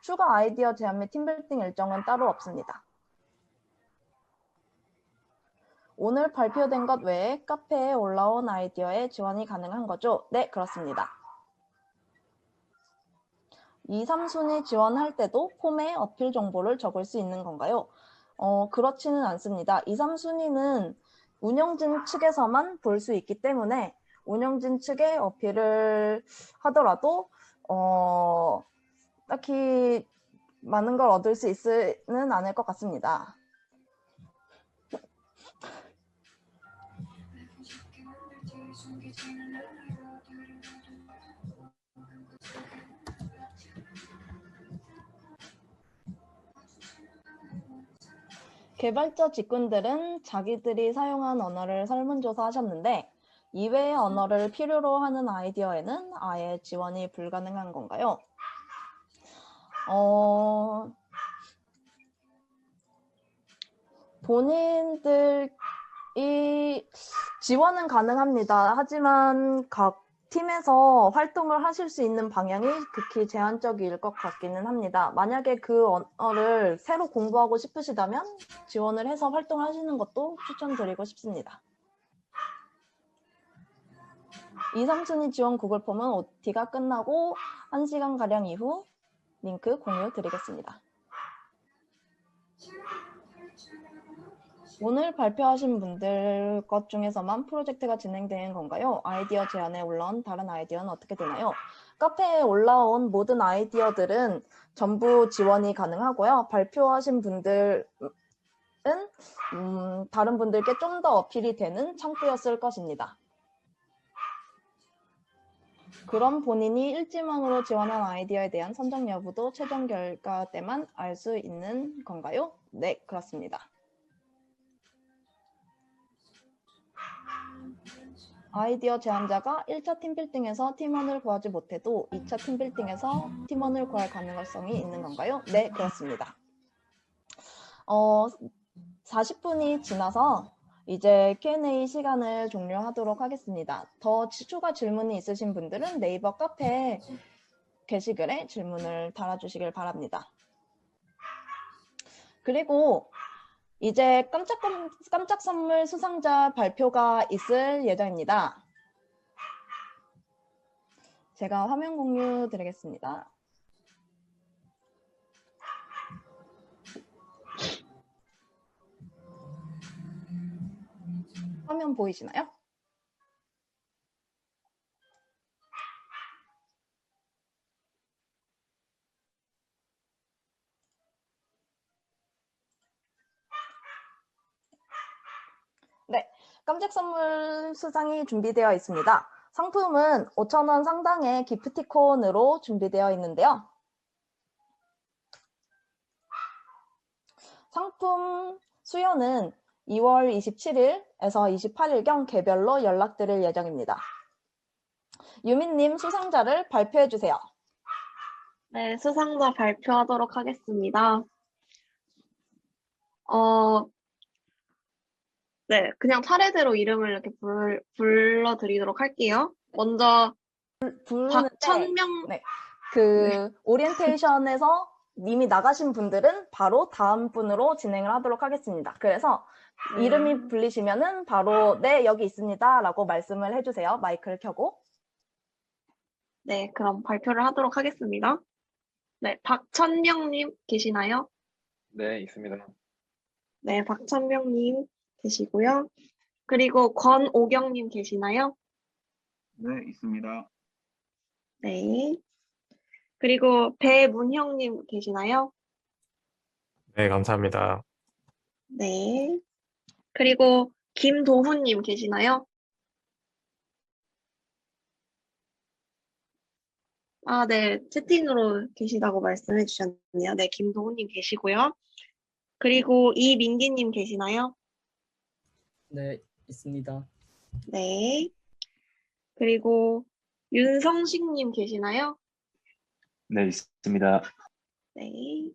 [SPEAKER 1] 추가 아이디어 제안 및 팀빌딩 일정은 따로 없습니다. 오늘 발표된 것 외에 카페에 올라온 아이디어에 지원이 가능한 거죠? 네, 그렇습니다. 2, 3순위 지원할 때도 폼에 어필 정보를 적을 수 있는 건가요? 그렇지는 않습니다. 2, 3순위는 운영진 측에서만 볼 수 있기 때문에 운영진 측에 어필을 하더라도 딱히 많은 걸 얻을 수 있지는 않을 것 같습니다. 개발자 직군들은 자기들이 사용한 언어를 설문조사하셨는데 이외의 언어를 필요로 하는 아이디어에는 아예 지원이 불가능한 건가요? 본인들이 지원은 가능합니다. 하지만 각 팀에서 활동을 하실 수 있는 방향이 극히 제한적일 것 같기는 합니다. 만약에 그 언어를 새로 공부하고 싶으시다면 지원을 해서 활동하시는 것도 추천드리고 싶습니다. 2, 3순위 지원 구글 폼은 OT가 끝나고 1시간가량 이후 링크 공유 드리겠습니다. 오늘 발표하신 분들 것 중에서만 프로젝트가 진행되는 건가요? 아이디어 제안에 올라온 다른 아이디어는 어떻게 되나요? 카페에 올라온 모든 아이디어들은 전부 지원이 가능하고요. 발표하신 분들은 다른 분들께 좀 더 어필이 되는 창구였을 것입니다. 그럼 본인이 일지망으로 지원한 아이디어에 대한 선정 여부도 최종 결과 때만 알 수 있는 건가요? 네, 그렇습니다. 아이디어 제안자가 1차 팀빌딩에서 팀원을 구하지 못해도 2차 팀빌딩에서 팀원을 구할 가능성이 있는 건가요? 네, 그렇습니다. 40분이 지나서 이제 Q&A 시간을 종료하도록 하겠습니다. 더 추가 질문이 있으신 분들은 네이버 카페 게시글에 질문을 달아주시길 바랍니다. 그리고 이제 깜짝 선물 수상자 발표가 있을 예정입니다. 제가 화면 공유 드리겠습니다. 화면 보이시나요? 네, 깜짝 선물 수상이 준비되어 있습니다. 상품은 5,000원 상당의 기프티콘으로 준비되어 있는데요. 상품 수여는 2월 27일에서 28일경 개별로 연락드릴 예정입니다. 유민님 수상자를 발표해 주세요.
[SPEAKER 6] 네, 수상자 발표하도록 하겠습니다. 네, 그냥 차례대로 이름을 이렇게 불러드리도록 할게요. 먼저
[SPEAKER 1] 부르는데
[SPEAKER 6] 박천명.
[SPEAKER 1] 네, 오리엔테이션에서 이미 나가신 분들은 바로 다음 분으로 진행을 하도록 하겠습니다. 그래서 이름이 불리시면은 바로 네, 여기 있습니다 라고 말씀을 해주세요. 마이크를 켜고.
[SPEAKER 6] 네, 그럼 발표를 하도록 하겠습니다. 네, 박천명님 계시나요?
[SPEAKER 2] 네, 있습니다.
[SPEAKER 6] 네, 박천명님 계시고요. 그리고 권오경님 계시나요?
[SPEAKER 5] 네, 있습니다.
[SPEAKER 6] 네. 그리고 배문형님 계시나요?
[SPEAKER 3] 네, 감사합니다.
[SPEAKER 6] 네. 그리고 김도훈님 계시나요? 아, 네. 채팅으로 계시다고 말씀해 주셨네요. 네, 김도훈님 계시고요. 그리고 이민기님 계시나요?
[SPEAKER 7] 네, 있습니다.
[SPEAKER 6] 네. 그리고 윤성식님 계시나요?
[SPEAKER 2] 네, 있습니다.
[SPEAKER 6] 네.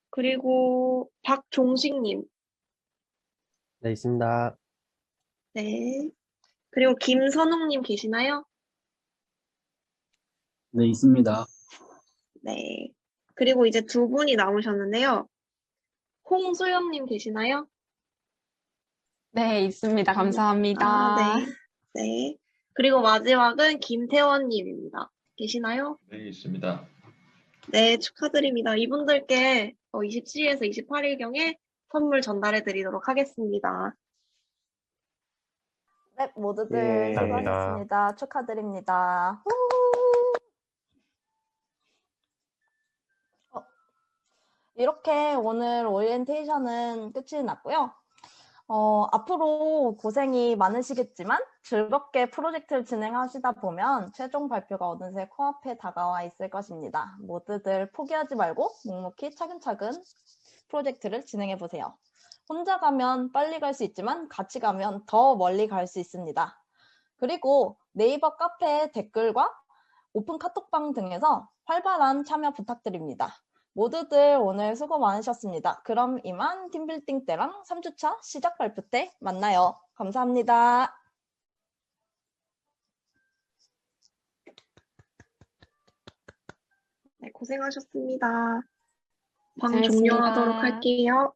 [SPEAKER 6] 그리고 박종식님.
[SPEAKER 4] 네, 있습니다.
[SPEAKER 6] 네. 그리고 김선웅님 계시나요?
[SPEAKER 10] 네, 있습니다.
[SPEAKER 6] 네. 그리고 이제 두 분이 남으셨는데요. 홍소영님 계시나요?
[SPEAKER 12] 네, 있습니다. 감사합니다.
[SPEAKER 6] 아, 네. 네. 그리고 마지막은 김태원님입니다. 계시나요?
[SPEAKER 11] 네, 있습니다.
[SPEAKER 6] 네, 축하드립니다. 이분들께 27일에서 28일경에 선물 전달해 드리도록 하겠습니다.
[SPEAKER 1] 네, 모두들
[SPEAKER 2] 예.
[SPEAKER 1] 수고하셨습니다. 축하드립니다. 후! 이렇게 오늘 오리엔테이션은 끝이 났고요. 앞으로 고생이 많으시겠지만 즐겁게 프로젝트를 진행하시다 보면 최종 발표가 어느새 코앞에 다가와 있을 것입니다. 모두들 포기하지 말고 묵묵히 차근차근 프로젝트를 진행해 보세요. 혼자 가면 빨리 갈 수 있지만 같이 가면 더 멀리 갈 수 있습니다. 그리고 네이버 카페 댓글과 오픈 카톡방 등에서 활발한 참여 부탁드립니다. 모두들 오늘 수고 많으셨습니다. 그럼 이만 팀빌딩 때랑 3주차 시작 발표 때 만나요. 감사합니다.
[SPEAKER 6] 네, 고생하셨습니다. 방
[SPEAKER 12] 고생했습니다.
[SPEAKER 6] 종료하도록 할게요.